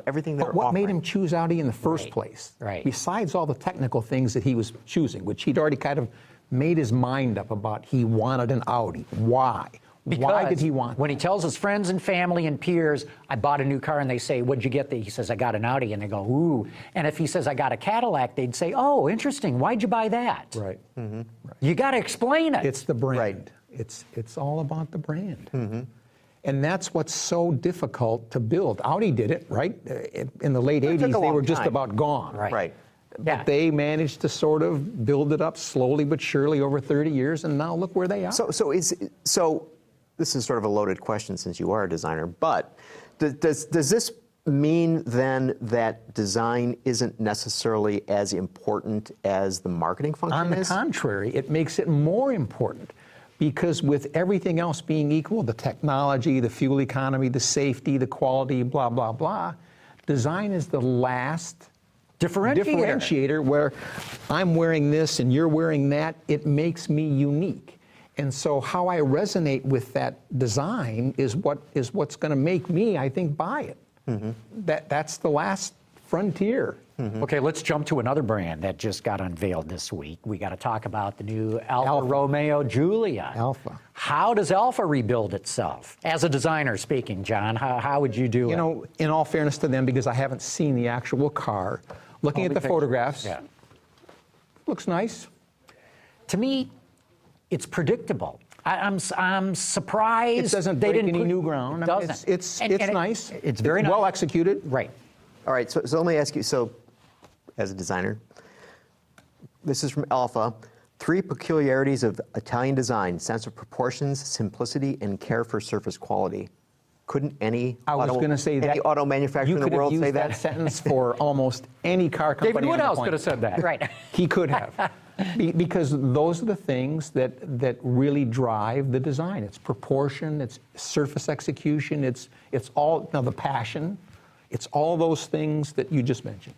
[SPEAKER 3] everything they're
[SPEAKER 4] But what made
[SPEAKER 3] offering.
[SPEAKER 4] him choose Audi in the first place?
[SPEAKER 2] Right.
[SPEAKER 4] Besides all the technical things that he was choosing, which he'd already kind of made his mind up about, he wanted an Audi. Why? Why did he want
[SPEAKER 2] when he tells his friends and family and peers, I bought a new car, and they say, what'd you get? He says, I got an Audi, and they go, ooh. And if he says, I got a Cadillac, they'd say, oh, interesting, why'd you buy that?
[SPEAKER 4] Right.
[SPEAKER 2] Right. You got to explain it.
[SPEAKER 4] It's the brand.
[SPEAKER 3] Right.
[SPEAKER 4] It's all about the brand. And that's what's so difficult to build. Audi did it, right? In the late
[SPEAKER 3] It took
[SPEAKER 4] 80s,
[SPEAKER 3] a
[SPEAKER 4] they
[SPEAKER 3] long
[SPEAKER 4] were just
[SPEAKER 3] time.
[SPEAKER 4] about gone.
[SPEAKER 2] Right. Yeah.
[SPEAKER 4] But they managed to sort of build it up slowly but surely over 30 years, and now look where they are.
[SPEAKER 3] So this is sort of a loaded question since you are a designer, but does this mean then that design isn't necessarily as important as the marketing function
[SPEAKER 4] On the
[SPEAKER 3] is?
[SPEAKER 4] contrary, it makes it more important, because with everything else being equal, the technology, the fuel economy, the safety, the quality, blah, blah, blah, design is the last differentiator where I'm wearing this and you're wearing that. It makes me unique. And so how I resonate with that design is what's going to make me, I think, buy it. Mm-hmm. That's the last frontier.
[SPEAKER 2] Mm-hmm. Okay, let's jump to another brand that just got unveiled this week. We got to talk about the new Alfa Romeo Giulia.
[SPEAKER 4] Alfa.
[SPEAKER 2] How does Alfa rebuild itself? As a designer speaking, John, how would you do it?
[SPEAKER 4] You know, in all fairness to them, because I haven't seen the actual car, looking at the photographs, looks nice.
[SPEAKER 2] To me, it's predictable. I'm surprised
[SPEAKER 4] it doesn't
[SPEAKER 2] they
[SPEAKER 4] break
[SPEAKER 2] didn't
[SPEAKER 4] any
[SPEAKER 2] put,
[SPEAKER 4] new ground.
[SPEAKER 2] It doesn't.
[SPEAKER 4] It's nice.
[SPEAKER 2] It's very nice.
[SPEAKER 4] Well executed.
[SPEAKER 2] Right.
[SPEAKER 3] All right, so let me ask you, so as a designer, this is from Alfa, 3 peculiarities of Italian design: sense of proportions, simplicity, and care for surface quality. Couldn't any auto manufacturer in the world say that?
[SPEAKER 4] You could have used that sentence for almost any car company.
[SPEAKER 2] David Woodhouse could have said that. Right.
[SPEAKER 4] He could have. Because those are the things that really drive the design. It's proportion, it's surface execution, it's all, now the passion, it's all those things that you just mentioned.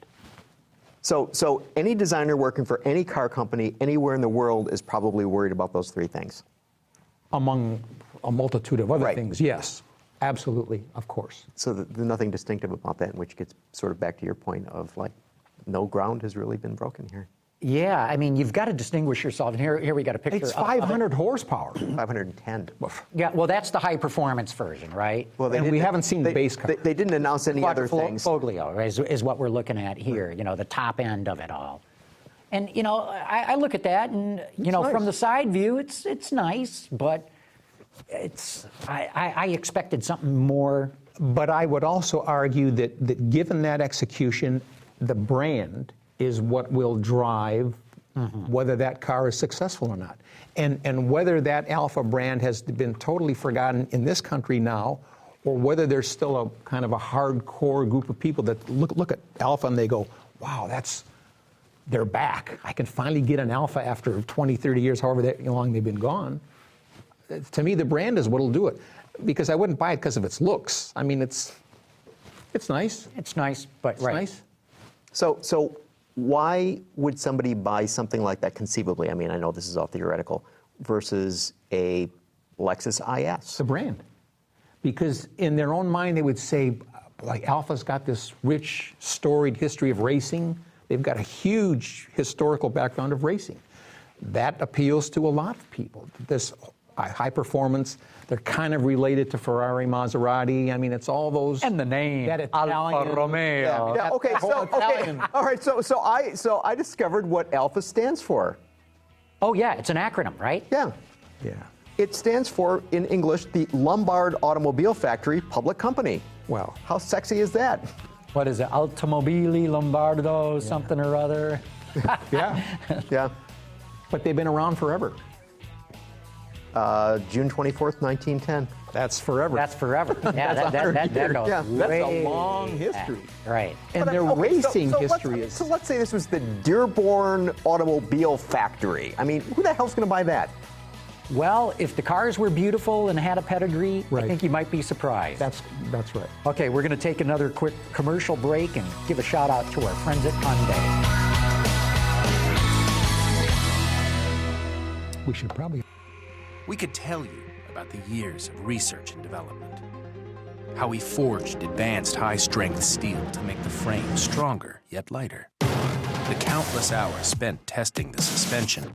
[SPEAKER 3] So any designer working for any car company anywhere in the world is probably worried about those 3 things.
[SPEAKER 4] Among a multitude of other things, yes. Absolutely, of course.
[SPEAKER 3] So there's nothing distinctive about that, which gets sort of back to your point of, like, no ground has really been broken here.
[SPEAKER 2] Yeah, I mean, you've got to distinguish yourself. And here we got a picture.
[SPEAKER 4] It's 500 horsepower.
[SPEAKER 3] 510.
[SPEAKER 2] Yeah, well, that's the high performance version, right?
[SPEAKER 4] Well, and we haven't seen the base car.
[SPEAKER 3] They didn't announce any other things.
[SPEAKER 2] Foglio is what we're looking at here, you know, the top end of it all. And, you know, I look at that and, you know, from the side view, it's nice, but I expected something more.
[SPEAKER 4] But I would also argue that given that execution, the brand is what will drive whether that car is successful or not. And whether that Alfa brand has been totally forgotten in this country now, or whether there's still a kind of a hardcore group of people that look at Alfa and they go, wow, they're back. I can finally get an Alfa after 20, 30 years, however long they've been gone. To me, the brand is what'll do it. Because I wouldn't buy it because of its looks. I mean, it's nice.
[SPEAKER 2] It's nice, but
[SPEAKER 4] it's nice.
[SPEAKER 3] So why would somebody buy something like that conceivably? I mean, I know this is all theoretical, versus a Lexus IS?
[SPEAKER 4] The brand. Because in their own mind, they would say, boy, Alfa's got this rich, storied history of racing. They've got a huge historical background of racing. That appeals to a lot of people. This high performance, they're kind of related to Ferrari, Maserati. I mean, it's all those.
[SPEAKER 2] And the name, Alfa Romeo.
[SPEAKER 3] Yeah, okay, all right, so I discovered what Alfa stands for.
[SPEAKER 2] Oh, yeah, it's an acronym, right?
[SPEAKER 3] Yeah.
[SPEAKER 4] Yeah.
[SPEAKER 3] It stands for, in English, the Lombard Automobile Factory Public Company.
[SPEAKER 4] Well.
[SPEAKER 3] How sexy is that?
[SPEAKER 2] What is it? Automobili Lombardo, something or other?
[SPEAKER 4] Yeah.
[SPEAKER 3] Yeah.
[SPEAKER 4] But they've been around forever.
[SPEAKER 3] June 24th, 1910.
[SPEAKER 4] That's forever.
[SPEAKER 2] That's forever. Yeah, that goes
[SPEAKER 3] Yeah,
[SPEAKER 4] that's
[SPEAKER 2] way
[SPEAKER 4] a long history.
[SPEAKER 2] back. Right.
[SPEAKER 4] And their racing history is.
[SPEAKER 3] So let's say this was the Dearborn Automobile Factory. I mean, who the hell's going to buy that?
[SPEAKER 2] Well, if the cars were beautiful and had a pedigree,
[SPEAKER 4] Right.
[SPEAKER 2] I think you might be surprised.
[SPEAKER 4] That's right.
[SPEAKER 2] Okay, we're going to take another quick commercial break and give a shout out to our friends at Hyundai.
[SPEAKER 4] We should probably.
[SPEAKER 7] We could tell you about the years of research and development, how we forged advanced high-strength steel to make the frame stronger yet lighter, the countless hours spent testing the suspension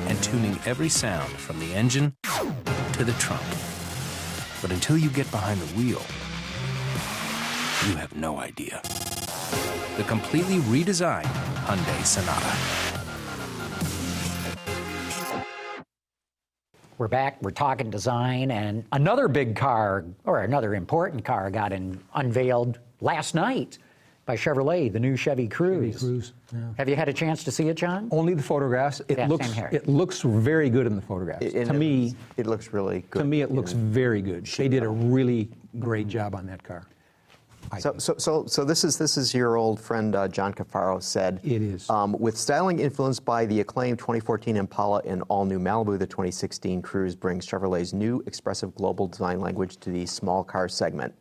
[SPEAKER 7] and tuning every sound from the engine to the trunk. But until you get behind the wheel, you have no idea. The completely redesigned Hyundai Sonata.
[SPEAKER 2] We're back, we're talking design, and another big car, or another important car, got unveiled last night. by Chevrolet, the new Chevy Cruze.
[SPEAKER 4] Cruze, yeah.
[SPEAKER 2] Have you had a chance to see it, John?
[SPEAKER 4] Only the photographs. It
[SPEAKER 2] Yeah,
[SPEAKER 4] looks
[SPEAKER 2] same here.
[SPEAKER 4] it looks very good in the photographs.
[SPEAKER 3] And
[SPEAKER 4] to me,
[SPEAKER 3] it looks really good.
[SPEAKER 4] to me, it looks very good. They did a really great job on that car.
[SPEAKER 3] So this is your old friend John Cafaro said.
[SPEAKER 4] It is.
[SPEAKER 3] With styling influenced by the acclaimed 2014 Impala and all-new Malibu, the 2016 Cruze brings Chevrolet's new expressive global design language to the small car segment.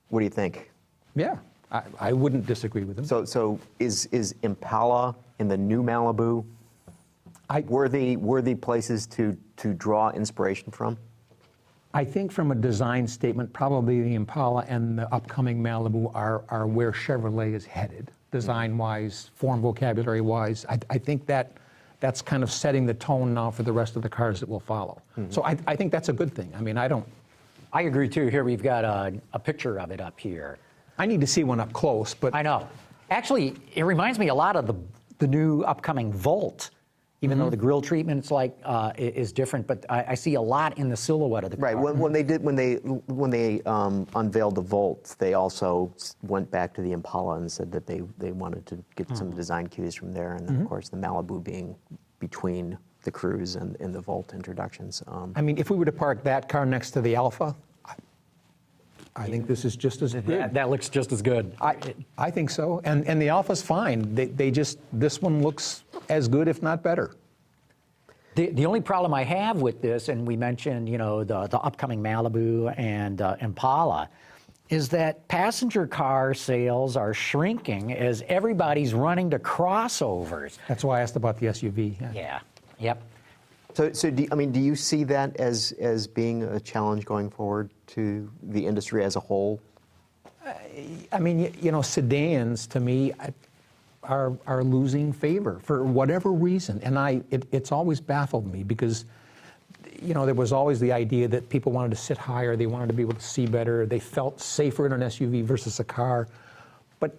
[SPEAKER 3] What do you think?
[SPEAKER 4] Yeah, I wouldn't disagree with them.
[SPEAKER 3] So is Impala and the new Malibu worthy places to draw inspiration from?
[SPEAKER 4] I think from a design statement, probably the Impala and the upcoming Malibu are where Chevrolet is headed, design-wise, form vocabulary-wise. I think that's kind of setting the tone now for the rest of the cars that will follow. So I think that's a good thing. I mean,
[SPEAKER 2] I agree too. Here we've got a picture of it up here.
[SPEAKER 4] I need to see one up close, but
[SPEAKER 2] I know. Actually, it reminds me a lot of the new upcoming Volt, even though the grille treatment is different. But I see a lot in the silhouette of the car.
[SPEAKER 3] Right. When they unveiled the Volt, they also went back to the Impala and said that they wanted to get some design cues from there, and then of course the Malibu being between the Cruze and the Volt introductions.
[SPEAKER 4] I mean, if we were to park that car next to the Alfa, I think this is just as good.
[SPEAKER 2] That looks just as good.
[SPEAKER 4] I think so, and the Alfa's fine. This one looks as good, if not better.
[SPEAKER 2] The only problem I have with this, and we mentioned, the upcoming Malibu and Impala, is that passenger car sales are shrinking as everybody's running to crossovers.
[SPEAKER 4] That's why I asked about the SUV.
[SPEAKER 2] Yeah. Yep.
[SPEAKER 3] So do you see that as being a challenge going forward to the industry as a whole?
[SPEAKER 4] I mean, sedans to me are losing favor for whatever reason, and it's always baffled me because there was always the idea that people wanted to sit higher, they wanted to be able to see better, they felt safer in an SUV versus a car, but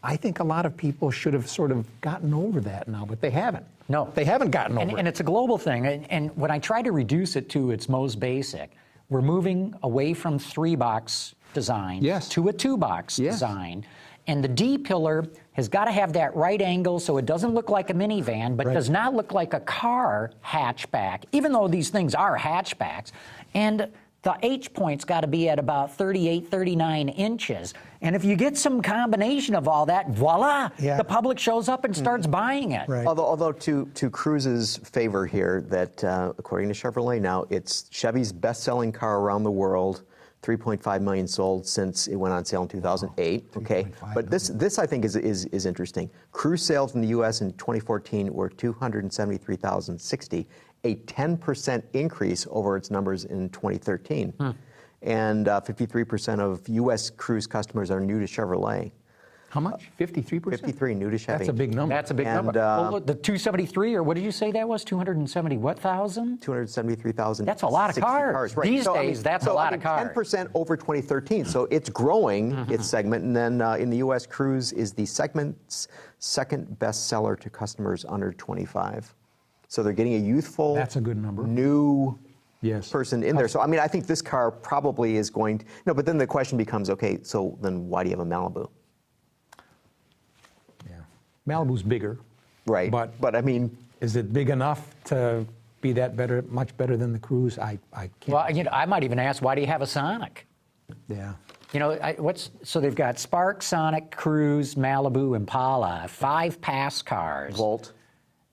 [SPEAKER 4] I think a lot of people should have sort of gotten over that now, but they haven't.
[SPEAKER 2] No.
[SPEAKER 4] They haven't gotten over it.
[SPEAKER 2] And it's a global thing. And when I try to reduce it to its most basic, we're moving away from 3-box design to a 2-box design. And the D-pillar has got to have that right angle so it doesn't look like a minivan, but does not look like a car hatchback, even though these things are hatchbacks. And the H-point's got to be at about 38, 39 inches. And if you get some combination of all that, voila, the public shows up and starts buying it.
[SPEAKER 4] Right.
[SPEAKER 3] Although to Cruze's favor here, that according to Chevrolet now, it's Chevy's best-selling car around the world, 3.5 million sold since it went on sale in 2008. Okay, but this I think is interesting. Cruze sales in the U.S. in 2014 were 273,060. A 10% increase over its numbers in 2013. And 53% of U.S. Cruze customers are new to Chevrolet.
[SPEAKER 4] How much? 53%?
[SPEAKER 3] 53 new to Chevy.
[SPEAKER 4] That's a big number.
[SPEAKER 2] That's a big number. Well, the 273, or what did you say that was? 270 what thousand?
[SPEAKER 3] 273,000.
[SPEAKER 2] That's a lot of cars.
[SPEAKER 3] Right.
[SPEAKER 2] These days, that's a lot of cars.
[SPEAKER 3] 10% over 2013. So it's growing, its segment. And then in the U.S., Cruze is the segment's second best seller to customers under 25. So they're getting a youthful,
[SPEAKER 4] that's a good number,
[SPEAKER 3] new person in there. So I mean, I think this car probably is going to. No, but then the question becomes, okay, so then why do you have a Malibu?
[SPEAKER 4] Yeah, Malibu's bigger,
[SPEAKER 3] right? But I mean,
[SPEAKER 4] is it big enough to be that better, much better than the Cruze? I can't.
[SPEAKER 2] Well, I might even ask, why do you have a Sonic?
[SPEAKER 4] Yeah.
[SPEAKER 2] So they've got Spark, Sonic, Cruze, Malibu, Impala, 5 pass cars.
[SPEAKER 3] Volt.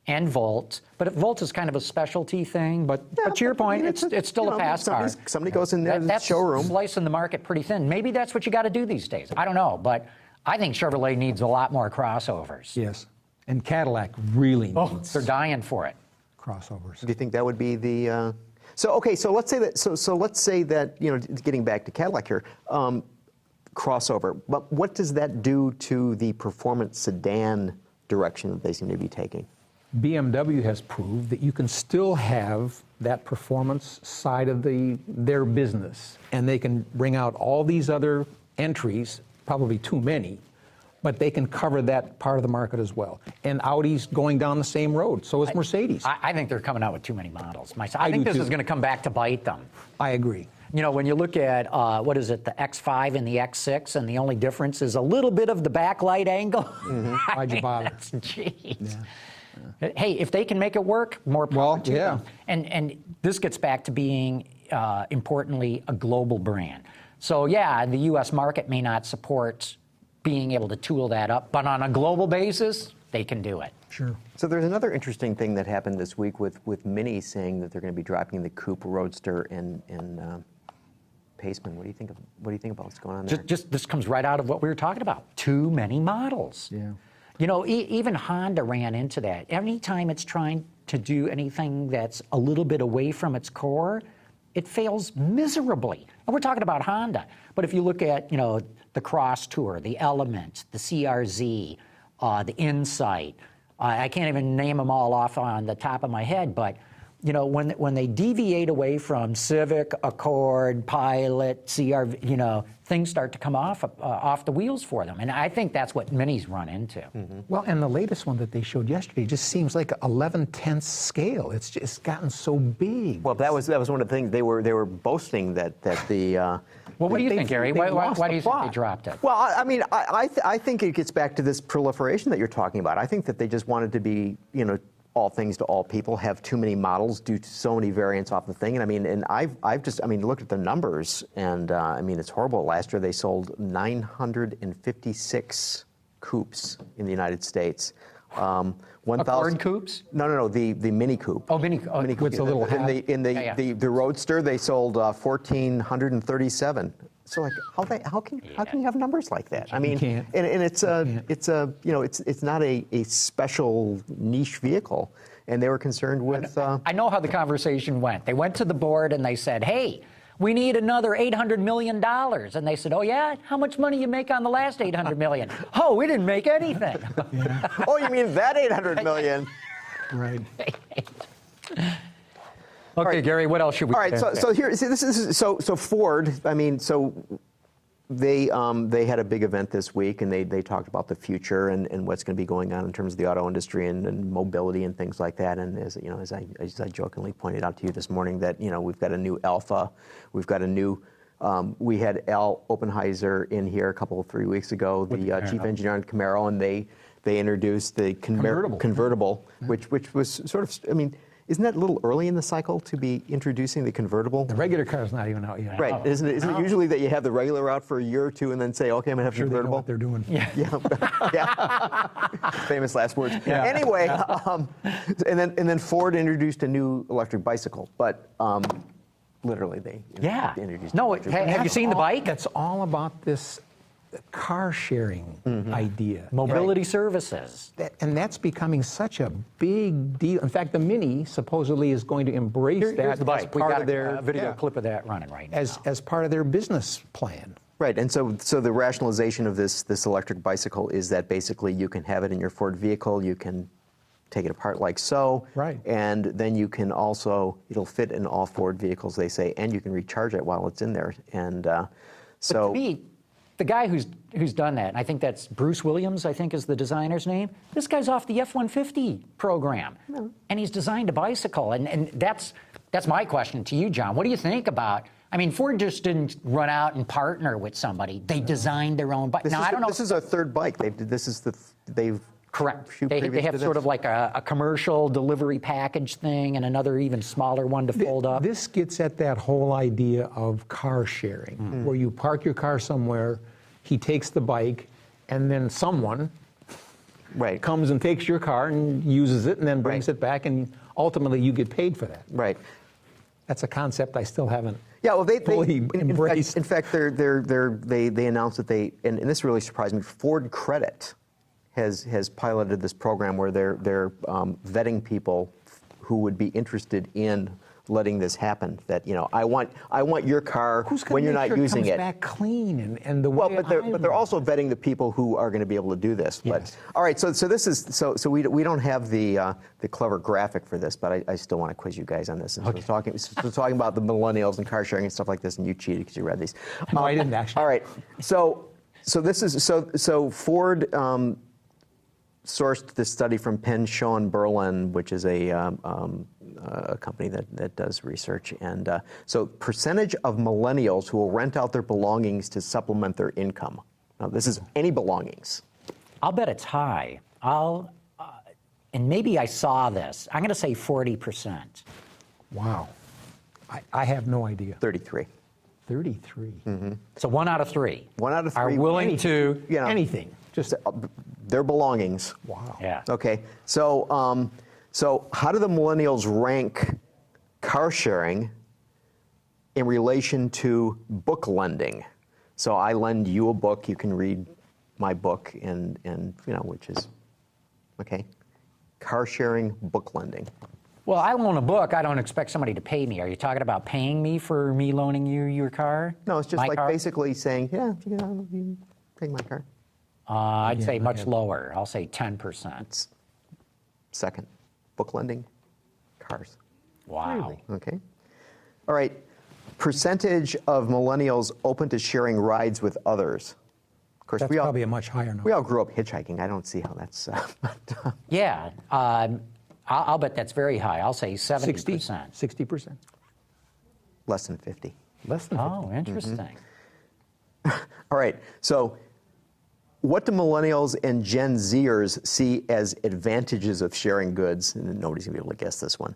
[SPEAKER 2] And Volt, but Volt is kind of a specialty thing. But to your point, it's still a pass car.
[SPEAKER 3] Somebody goes in there to the showroom.
[SPEAKER 2] That's slicing the market pretty thin. Maybe that's what you got to do these days. I don't know, but I think Chevrolet needs a lot more crossovers.
[SPEAKER 4] Yes, and Cadillac really needs.
[SPEAKER 2] They're dying for it.
[SPEAKER 4] Crossovers.
[SPEAKER 3] Do you think that would be the? So let's say that. So let's say that getting back to Cadillac here, crossover. But what does that do to the performance sedan direction that they seem to be taking?
[SPEAKER 4] BMW has proved that you can still have that performance side of their business, and they can bring out all these other entries, probably too many, but they can cover that part of the market as well. And Audi's going down the same road, so is Mercedes.
[SPEAKER 2] I think they're coming out with too many models. I think this is going to come back to bite them.
[SPEAKER 4] I agree.
[SPEAKER 2] You know, when you look at, what is it, the X5 and the X6, and the only difference is a little bit of the backlight angle.
[SPEAKER 4] Why'd you bother?
[SPEAKER 2] Jeez. Yeah. Hey, if they can make it work, more power to them. And this gets back to being, importantly, a global brand. So yeah, the U.S. market may not support being able to tool that up, but on a global basis, they can do it.
[SPEAKER 4] Sure.
[SPEAKER 3] So there's another interesting thing that happened this week with Mini saying that they're going to be dropping the Coupe, Roadster, and Paceman. What do you think about what's going on there?
[SPEAKER 2] Just this comes right out of what we were talking about. Too many models.
[SPEAKER 4] Yeah.
[SPEAKER 2] You know, even Honda ran into that. Anytime it's trying to do anything that's a little bit away from its core, it fails miserably. And we're talking about Honda. But if you look at, you know, the Cross Tour, the Element, the CRZ, the Insight, I can't even name them all off on the top of my head, but you know, when they deviate away from Civic, Accord, Pilot, CRV, you know, things start to come off the wheels for them, and I think that's what Minis run into.
[SPEAKER 4] Mm-hmm. Well, and the latest one that they showed yesterday just seems like 11/10 scale. It's just gotten so big.
[SPEAKER 3] Well, that was one of the things they were boasting that the.
[SPEAKER 2] Well, what do you think, Gary? Why do you think they dropped it?
[SPEAKER 3] Well, I mean, I think it gets back to this proliferation that you're talking about. I think that they just wanted to be, you know, all things to all people, have too many models, do so many variants off the thing. And I mean, and I've just, I mean, looked at the numbers, and I mean, it's horrible. Last year they sold 956 coupes in the United States. 1,000
[SPEAKER 2] Accord coupes?
[SPEAKER 3] No, the Mini Coupe.
[SPEAKER 2] Oh, Mini Coupe.
[SPEAKER 3] Mini
[SPEAKER 4] With the little hat.
[SPEAKER 3] The Roadster, they sold 1,437. So like, how can you have numbers like that? I mean,
[SPEAKER 4] can't.
[SPEAKER 3] and it's you know, it's not a special niche vehicle, and they were concerned with.
[SPEAKER 2] I know how the conversation went. They went to the board and they said, "Hey, we need another $800 million." And they said, "Oh yeah, how much money you make on the last $800 million?" "Oh, we didn't make anything."
[SPEAKER 3] Oh, you mean that $800 million?
[SPEAKER 4] Right.
[SPEAKER 2] Okay,
[SPEAKER 3] right.
[SPEAKER 2] Gary, what else should we?
[SPEAKER 3] All right, so here, see, this is so Ford. I mean, so they had a big event this week, and they talked about the future and what's going to be going on in terms of the auto industry and mobility and things like that. And as you know, as I jokingly pointed out to you this morning, that you know we've got a new Alfa, we've got a new. We had Al Oppenheiser in here 3 weeks ago, the chief engineer on Camaro, and they introduced the convertible, which was sort of, I mean. Isn't that a little early in the cycle to be introducing the convertible?
[SPEAKER 4] The regular car's not even out yet.
[SPEAKER 3] Right. Isn't it usually that you have the regular out for a year or two and then say, okay, I'm going to have
[SPEAKER 4] Sure, they know
[SPEAKER 3] convertible?
[SPEAKER 4] what they're doing.
[SPEAKER 3] Yeah. Famous last words. Yeah. Anyway, and then Ford introduced a new electric bicycle, but literally they introduced.
[SPEAKER 2] No, have you seen the bike?
[SPEAKER 4] That's all about this car sharing idea.
[SPEAKER 2] Mobility services.
[SPEAKER 4] And that's becoming such a big deal. In fact, the Mini supposedly is going to embrace that
[SPEAKER 2] Here's the bike.
[SPEAKER 4] as
[SPEAKER 2] We
[SPEAKER 4] part
[SPEAKER 2] got
[SPEAKER 4] of their
[SPEAKER 2] a video clip of that running right now.
[SPEAKER 4] as part of their business plan.
[SPEAKER 3] Right, and so the rationalization of this electric bicycle is that basically you can have it in your Ford vehicle, you can take it apart like so,
[SPEAKER 4] right,
[SPEAKER 3] and then you can also, it'll fit in all Ford vehicles, they say, and you can recharge it while it's in there. And so.
[SPEAKER 2] But to me, the guy who's done that, and I think that's Bruce Williams, I think is the designer's name. This guy's off the F-150 program, and he's designed a bicycle. And that's my question to you, John. What do you think about? I mean, Ford just didn't run out and partner with somebody. They designed their own bike. Now I don't know.
[SPEAKER 3] This is our third bike. They've
[SPEAKER 2] correct. They have sort of like a commercial delivery package thing, and another even smaller one to fold up.
[SPEAKER 4] This gets at that whole idea of car sharing, where you park your car somewhere. He takes the bike, and then someone comes and takes your car and uses it and then brings it back, and ultimately you get paid for that.
[SPEAKER 3] Right.
[SPEAKER 4] That's a concept I still haven't
[SPEAKER 3] fully
[SPEAKER 4] embraced.
[SPEAKER 3] In fact, they announced that and this really surprised me, Ford Credit has piloted this program where they're vetting people who would be interested in letting this happen. That I want your car when you're not using it.
[SPEAKER 4] Who's going to make sure it comes back clean and the way?
[SPEAKER 3] Well, but they're also vetting the people who are going to be able to do this.
[SPEAKER 4] Yes.
[SPEAKER 3] But all right, so this is so we don't have the clever graphic for this, but I still want to quiz you guys on this. And so we're talking about the millennials and car sharing and stuff like this, and you cheated because you read these.
[SPEAKER 4] No, I didn't actually.
[SPEAKER 3] All right, so this is so Ford. Sourced this study from Penn, Shaw, and Berlin, which is a a company that does research. And so percentage of millennials who will rent out their belongings to supplement their income. Now, this is any belongings.
[SPEAKER 2] I'll bet it's high. And maybe I saw this. I'm going to say 40%.
[SPEAKER 4] Wow. I have no idea.
[SPEAKER 3] 33.
[SPEAKER 4] 33.
[SPEAKER 2] So 1 out of 3.
[SPEAKER 3] 1 out of 3
[SPEAKER 2] are willing to,
[SPEAKER 3] you know,
[SPEAKER 4] Anything.
[SPEAKER 3] just their belongings.
[SPEAKER 4] Wow.
[SPEAKER 2] yeah.
[SPEAKER 3] Okay, so so how do the millennials rank car sharing in relation to book lending? So I lend you a book, you can read my book, and you know, which is okay. Car sharing, book lending.
[SPEAKER 2] Well, I loan a book. I don't expect somebody to pay me. Are you talking about paying me for me loaning you your car?
[SPEAKER 3] No, it's just
[SPEAKER 2] My
[SPEAKER 3] like
[SPEAKER 2] car?
[SPEAKER 3] basically saying, yeah, you take my car.
[SPEAKER 2] I'd say much lower. I'll say 10%.
[SPEAKER 3] Second, book lending, cars.
[SPEAKER 2] Wow.
[SPEAKER 3] Okay. All right. Percentage of millennials open to sharing rides with others. Of course,
[SPEAKER 4] That's probably a much higher number.
[SPEAKER 3] we all grew up hitchhiking. I don't see how that's.
[SPEAKER 2] Yeah. I'll bet that's very high. I'll say 70%.
[SPEAKER 4] 60%.
[SPEAKER 3] Less than 50.
[SPEAKER 4] Less than 50.
[SPEAKER 2] Oh, interesting.
[SPEAKER 3] All right. So, what do millennials and Gen Zers see as advantages of sharing goods? And nobody's going to be able to guess this one.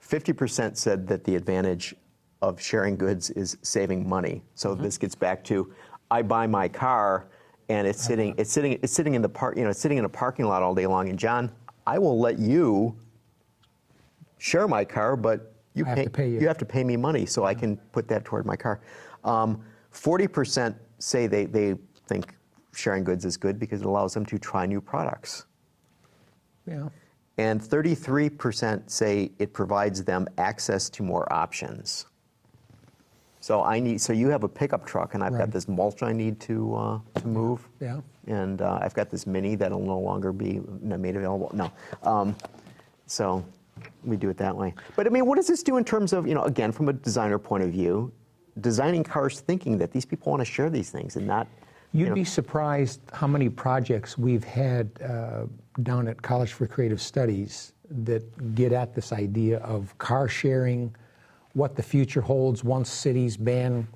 [SPEAKER 3] 50% said that the advantage of sharing goods is saving money. So this gets back to, I buy my car, and it's sitting in the park, you know, it's sitting in a parking lot all day long. And John, I will let you share my car, but you
[SPEAKER 4] have to pay you.
[SPEAKER 3] You have to pay me money, so I can put that toward my car. 40% say they think sharing goods is good because it allows them to try new products.
[SPEAKER 4] Yeah.
[SPEAKER 3] And 33% say it provides them access to more options. So you have a pickup truck, and I've got
[SPEAKER 4] Right.
[SPEAKER 3] this mulch I need to move.
[SPEAKER 4] Yeah.
[SPEAKER 3] And I've got this Mini that'll no longer be made available. No. So we do it that way. But I mean, what does this do in terms of, you know, again, from a designer point of view, designing cars thinking that these people want to share these things and not.
[SPEAKER 4] You'd be surprised how many projects we've had down at College for Creative Studies that get at this idea of car sharing, what the future holds once cities ban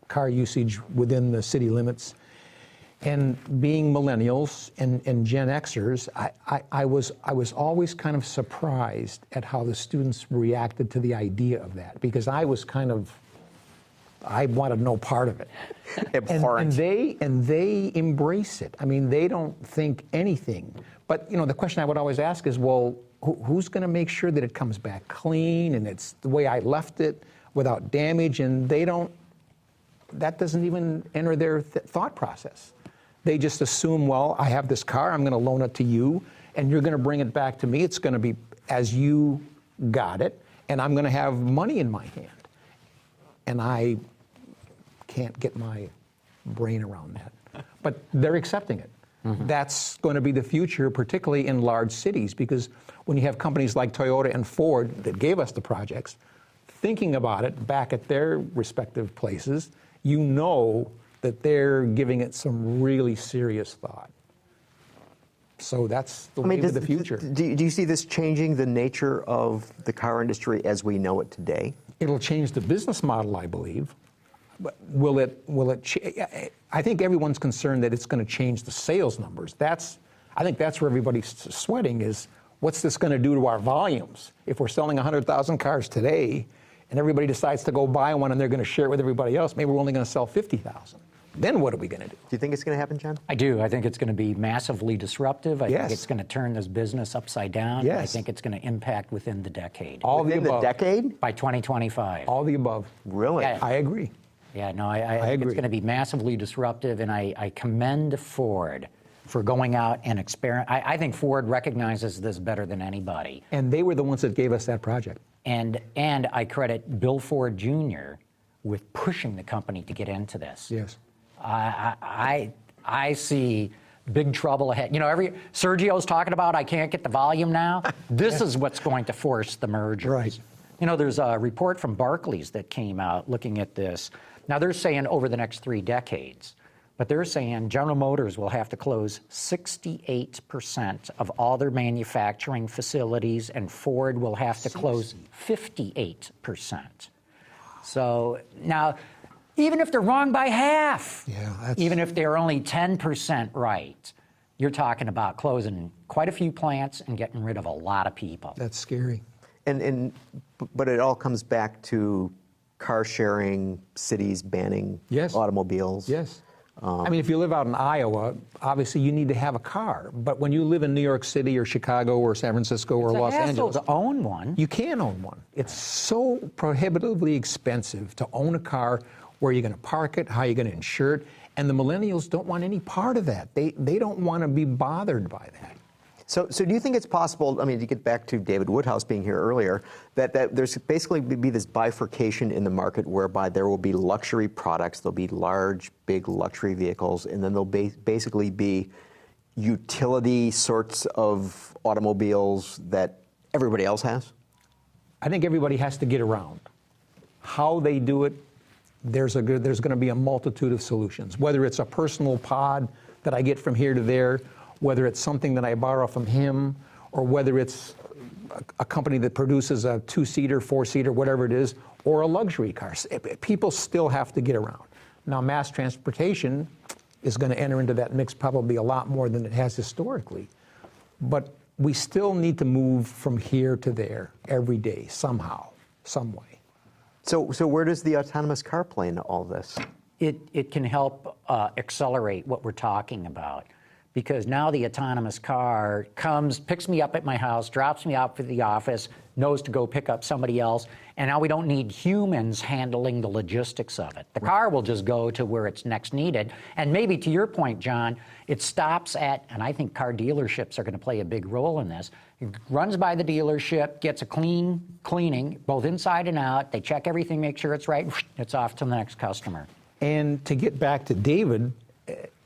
[SPEAKER 4] car usage within the city limits. And being millennials and Gen Xers, I was always kind of surprised at how the students reacted to the idea of that, because I wanted no part of it.
[SPEAKER 3] Abhorrent.
[SPEAKER 4] And they embrace it. I mean, they don't think anything. But, you know, the question I would always ask is, well, who's going to make sure that it comes back clean and it's the way I left it without damage? And that doesn't even enter their thought process. They just assume, well, I have this car, I'm going to loan it to you, and you're going to bring it back to me. It's going to be as you got it, and I'm going to have money in my hand. And I can't get my brain around that. But they're accepting it. Mm-hmm. That's going to be the future, particularly in large cities, because when you have companies like Toyota and Ford that gave us the projects, thinking about it back at their respective places, you know that they're giving it some really serious thought. So that's the way of the future.
[SPEAKER 3] Do you see this changing the nature of the car industry as we know it today?
[SPEAKER 4] It'll change the business model, I believe. But will it I think everyone's concerned that it's going to change the sales numbers. I think that's where everybody's sweating is, what's this going to do to our volumes? If we're selling 100,000 cars today and everybody decides to go buy one and they're going to share it with everybody else, maybe we're only going to sell 50,000. Then what are we going to do?
[SPEAKER 3] Do you think it's going to happen, John?
[SPEAKER 2] I do. I think it's going to be massively disruptive. I
[SPEAKER 4] Yes.
[SPEAKER 2] think it's going to turn this business upside down.
[SPEAKER 4] Yes.
[SPEAKER 2] I think it's going to impact within the decade.
[SPEAKER 4] All
[SPEAKER 3] Within
[SPEAKER 4] the
[SPEAKER 3] the
[SPEAKER 4] above.
[SPEAKER 3] decade?
[SPEAKER 2] By 2025.
[SPEAKER 4] All the above.
[SPEAKER 3] Really?
[SPEAKER 2] Yeah.
[SPEAKER 4] I agree.
[SPEAKER 2] Yeah, no, I think
[SPEAKER 4] agree.
[SPEAKER 2] it's going to be massively disruptive, and I commend Ford for going out and experiment. I think Ford recognizes this better than anybody.
[SPEAKER 4] And they were the ones that gave us that project.
[SPEAKER 2] And I credit Bill Ford Jr. with pushing the company to get into this.
[SPEAKER 4] Yes.
[SPEAKER 2] I see big trouble ahead. You know, Sergio's talking about, I can't get the volume now. This is what's going to force the mergers.
[SPEAKER 4] Right.
[SPEAKER 2] You know, there's a report from Barclays that came out looking at this. Now, they're saying over the next 3 decades, But they're saying General Motors will have to close 68% of all their manufacturing facilities, and Ford will have to close 58%. So now, even if they're wrong by half, even if they're only 10% right, you're talking about closing quite a few plants and getting rid of a lot of people.
[SPEAKER 4] That's scary.
[SPEAKER 3] But it all comes back to car sharing, cities banning automobiles.
[SPEAKER 4] Yes. I mean, if you live out in Iowa, obviously you need to have a car. But when you live in New York City or Chicago or San Francisco or Los Angeles,
[SPEAKER 2] to own one.
[SPEAKER 4] You can own one. It's so prohibitively expensive to own a car. Where you're going to park it, how you're going to insure it, and the millennials don't want any part of that. They don't want to be bothered by that.
[SPEAKER 3] So do you think it's possible, I mean, to get back to David Woodhouse being here earlier, that there's basically be this bifurcation in the market whereby there will be luxury products, there'll be large, big luxury vehicles, and then there'll basically be utility sorts of automobiles that everybody else has?
[SPEAKER 4] I think everybody has to get around. How they do it, there's going to be a multitude of solutions. Whether it's a personal pod that I get from here to there, whether it's something that I borrow from him, or whether it's a company that produces a 2-seater, 4-seater, whatever it is, or a luxury car. People still have to get around. Now, mass transportation is going to enter into that mix probably a lot more than it has historically. But we still need to move from here to there every day, somehow, some way.
[SPEAKER 3] So where does the autonomous car play into all this?
[SPEAKER 2] It can help accelerate what we're talking about, because now the autonomous car comes, picks me up at my house, drops me off at the office, knows to go pick up somebody else, and now we don't need humans handling the logistics of it. The car will just go to where it's next needed, and maybe to your point, John, it stops at, and I think car dealerships are going to play a big role in this, it runs by the dealership, gets a cleaning, both inside and out, they check everything, make sure it's right, it's off to the next customer.
[SPEAKER 4] And to get back to David,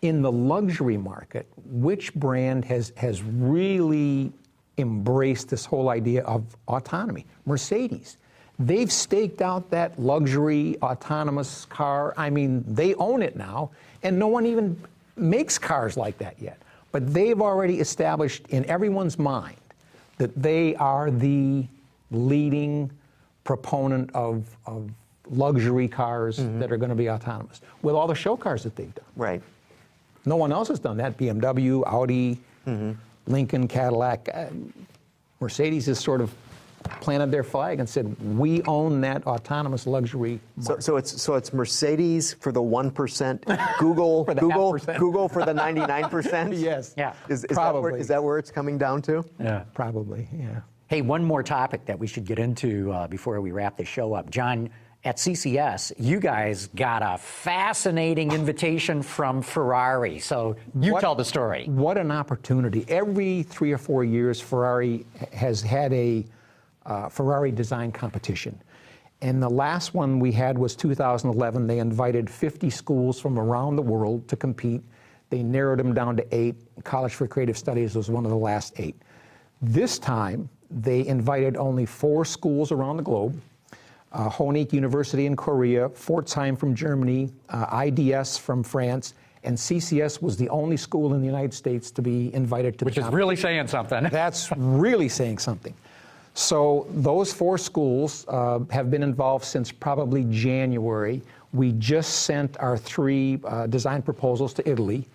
[SPEAKER 4] in the luxury market, which brand has really embraced this whole idea of autonomy? Mercedes. They've staked out that luxury autonomous car. I mean, they own it now, and no one even makes cars like that yet. But they've already established in everyone's mind that they are the leading proponent of luxury cars that are going to be autonomous, with all the show cars that they've done.
[SPEAKER 3] Right.
[SPEAKER 4] No one else has done that. BMW, Audi, Lincoln, Cadillac. Mercedes has sort of planted their flag and said, we own that autonomous luxury market.
[SPEAKER 3] So it's Mercedes for the 1%, Google
[SPEAKER 4] For the
[SPEAKER 3] Google
[SPEAKER 4] 0.5%.
[SPEAKER 3] Google for the 99%.
[SPEAKER 4] Yes.
[SPEAKER 2] Yeah.
[SPEAKER 3] Is
[SPEAKER 4] Probably.
[SPEAKER 3] that where it's coming down to?
[SPEAKER 2] Yeah.
[SPEAKER 4] Probably, yeah.
[SPEAKER 2] Hey, one more topic that we should get into before we wrap the show up. John, at CCS, you guys got a fascinating invitation from Ferrari. So you tell the story.
[SPEAKER 4] What an opportunity. Every 3 or 4 years, Ferrari has had a Ferrari design competition. And the last one we had was 2011. They invited 50 schools from around the world to compete. They narrowed them down to 8. College for Creative Studies was one of the last 8. This time, they invited only 4 schools around the globe. Honeck University in Korea, Pforzheim from Germany, IDS from France, and CCS was the only school in the United States to be invited to the competition.
[SPEAKER 2] Which is really saying something.
[SPEAKER 4] That's really saying something. So those 4 schools have been involved since probably January. We just sent our 3 design proposals to Italy.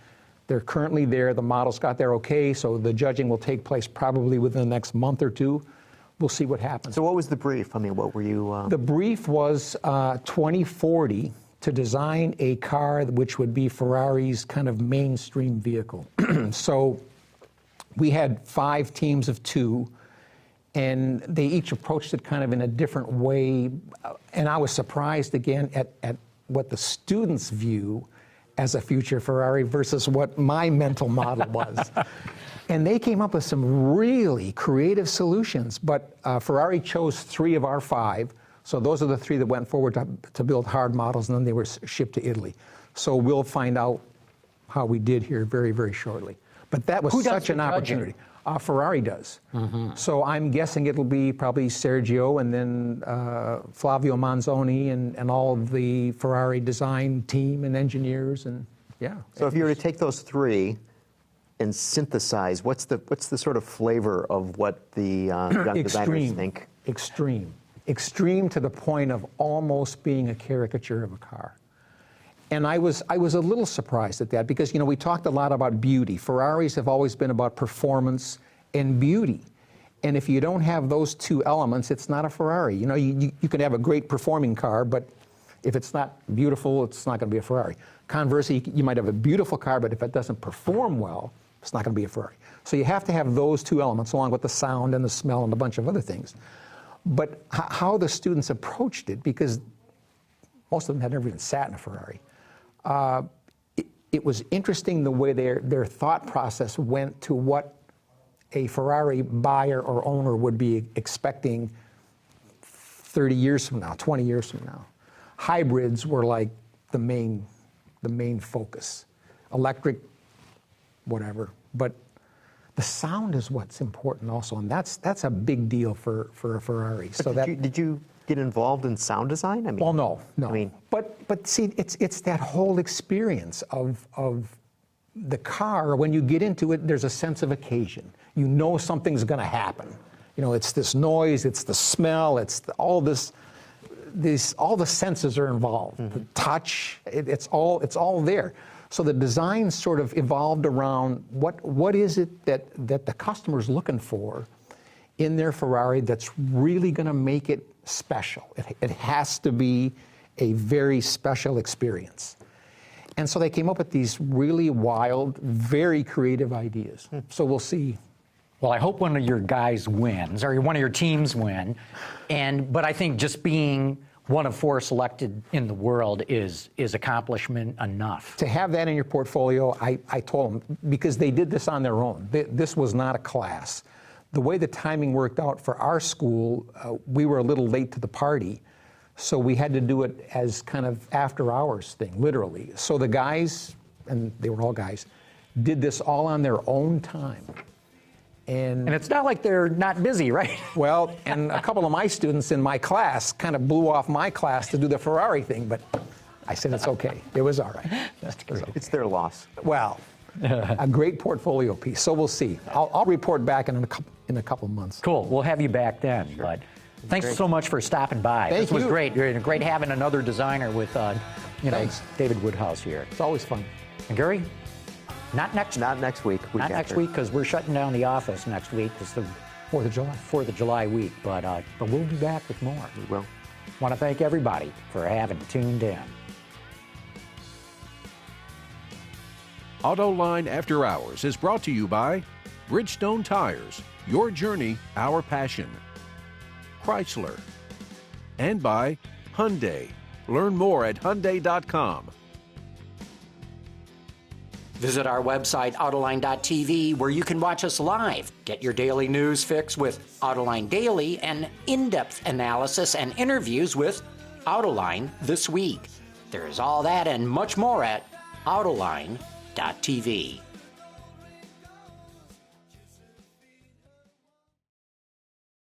[SPEAKER 4] They're currently there. The models got there okay, so the judging will take place probably within the next month or 2. We'll see what happens.
[SPEAKER 3] So what was the brief? I mean, what were you...
[SPEAKER 4] The brief was 2040 to design a car which would be Ferrari's kind of mainstream vehicle. So we had 5 teams of 2, and they each approached it kind of in a different way. And I was surprised again at what the students view as a future Ferrari versus what my mental model was. And they came up with some really creative solutions, but Ferrari chose 3 of our 5. So those are the 3 that went forward to build hard models, and then they were shipped to Italy. So we'll find out how we did here very, very shortly. But that was such an opportunity. Ferrari does. So I'm guessing it'll be probably Sergio and then Flavio Manzoni and all of the Ferrari design team and engineers. And Yeah.
[SPEAKER 3] So if you were to take those three and synthesize, what's the sort of flavor of what the young designers think?
[SPEAKER 4] Extreme to the point of almost being a caricature of a car. And I was a little surprised at that because, we talked a lot about beauty. Ferraris have always been about performance and beauty. And if you don't have those two elements, it's not a Ferrari. You can have a great performing car, but if it's not beautiful, it's not going to be a Ferrari. Conversely, you might have a beautiful car, but if it doesn't perform well, it's not going to be a Ferrari. So you have to have those two elements along with the sound and the smell and a bunch of other things. But how the students approached it, because most of them had never even sat in a Ferrari, it was interesting the way their thought process went to what a Ferrari buyer or owner would be expecting 30 years from now, 20 years from now. Hybrids were like the main focus. Electric, whatever. But the sound is what's important also, and that's a big deal for a Ferrari.
[SPEAKER 3] But did you get involved in sound design? I mean,
[SPEAKER 4] well, no.
[SPEAKER 3] I mean,
[SPEAKER 4] but see, it's that whole experience of the car. When you get into it, there's a sense of occasion. You know something's going to happen. It's this noise, it's the smell, it's all this. All the senses are involved. Mm-hmm. The touch, it's all there. So the design sort of evolved around what is it that the customer's looking for in their Ferrari that's really going to make it special. It has to be a very special experience. And so they came up with these really wild, very creative ideas. So we'll see.
[SPEAKER 2] Well, I hope one of your guys wins, or one of your teams win. But I think just being one of 4 selected in the world is accomplishment enough.
[SPEAKER 4] To have that in your portfolio, I told them, because they did this on their own. This was not a class. The way the timing worked out for our school, we were a little late to the party, so we had to do it as kind of after hours thing, literally. So the guys, and they were all guys, did this all on their own time. And
[SPEAKER 2] it's not like they're not busy, right?
[SPEAKER 4] Well, and a couple of my students in my class kind of blew off my class to do the Ferrari thing, but I said it's okay. It was all right.
[SPEAKER 3] It's their loss.
[SPEAKER 4] Well, a great portfolio piece. So we'll see. I'll report back in a couple of months.
[SPEAKER 2] Cool. We'll have you back then. Sure. But thanks so much for stopping by.
[SPEAKER 4] Thank
[SPEAKER 2] this was
[SPEAKER 4] you.
[SPEAKER 2] great. Great having another designer with David Woodhouse here.
[SPEAKER 4] It's always fun.
[SPEAKER 2] And Gary? Not next
[SPEAKER 3] week.
[SPEAKER 2] Not next week, because we're shutting down the office next week. It's the
[SPEAKER 4] 4th of July.
[SPEAKER 2] 4th of July week. But we'll be back with more.
[SPEAKER 3] We will.
[SPEAKER 2] Want to thank everybody for having tuned in.
[SPEAKER 1] Autoline After Hours is brought to you by Bridgestone Tires, your journey, our passion. Chrysler. And by Hyundai. Learn more at Hyundai.com.
[SPEAKER 2] Visit our website, Autoline.tv, where you can watch us live. Get your daily news fix with Autoline Daily and in-depth analysis and interviews with Autoline This Week. There's all that and much more at Autoline.tv.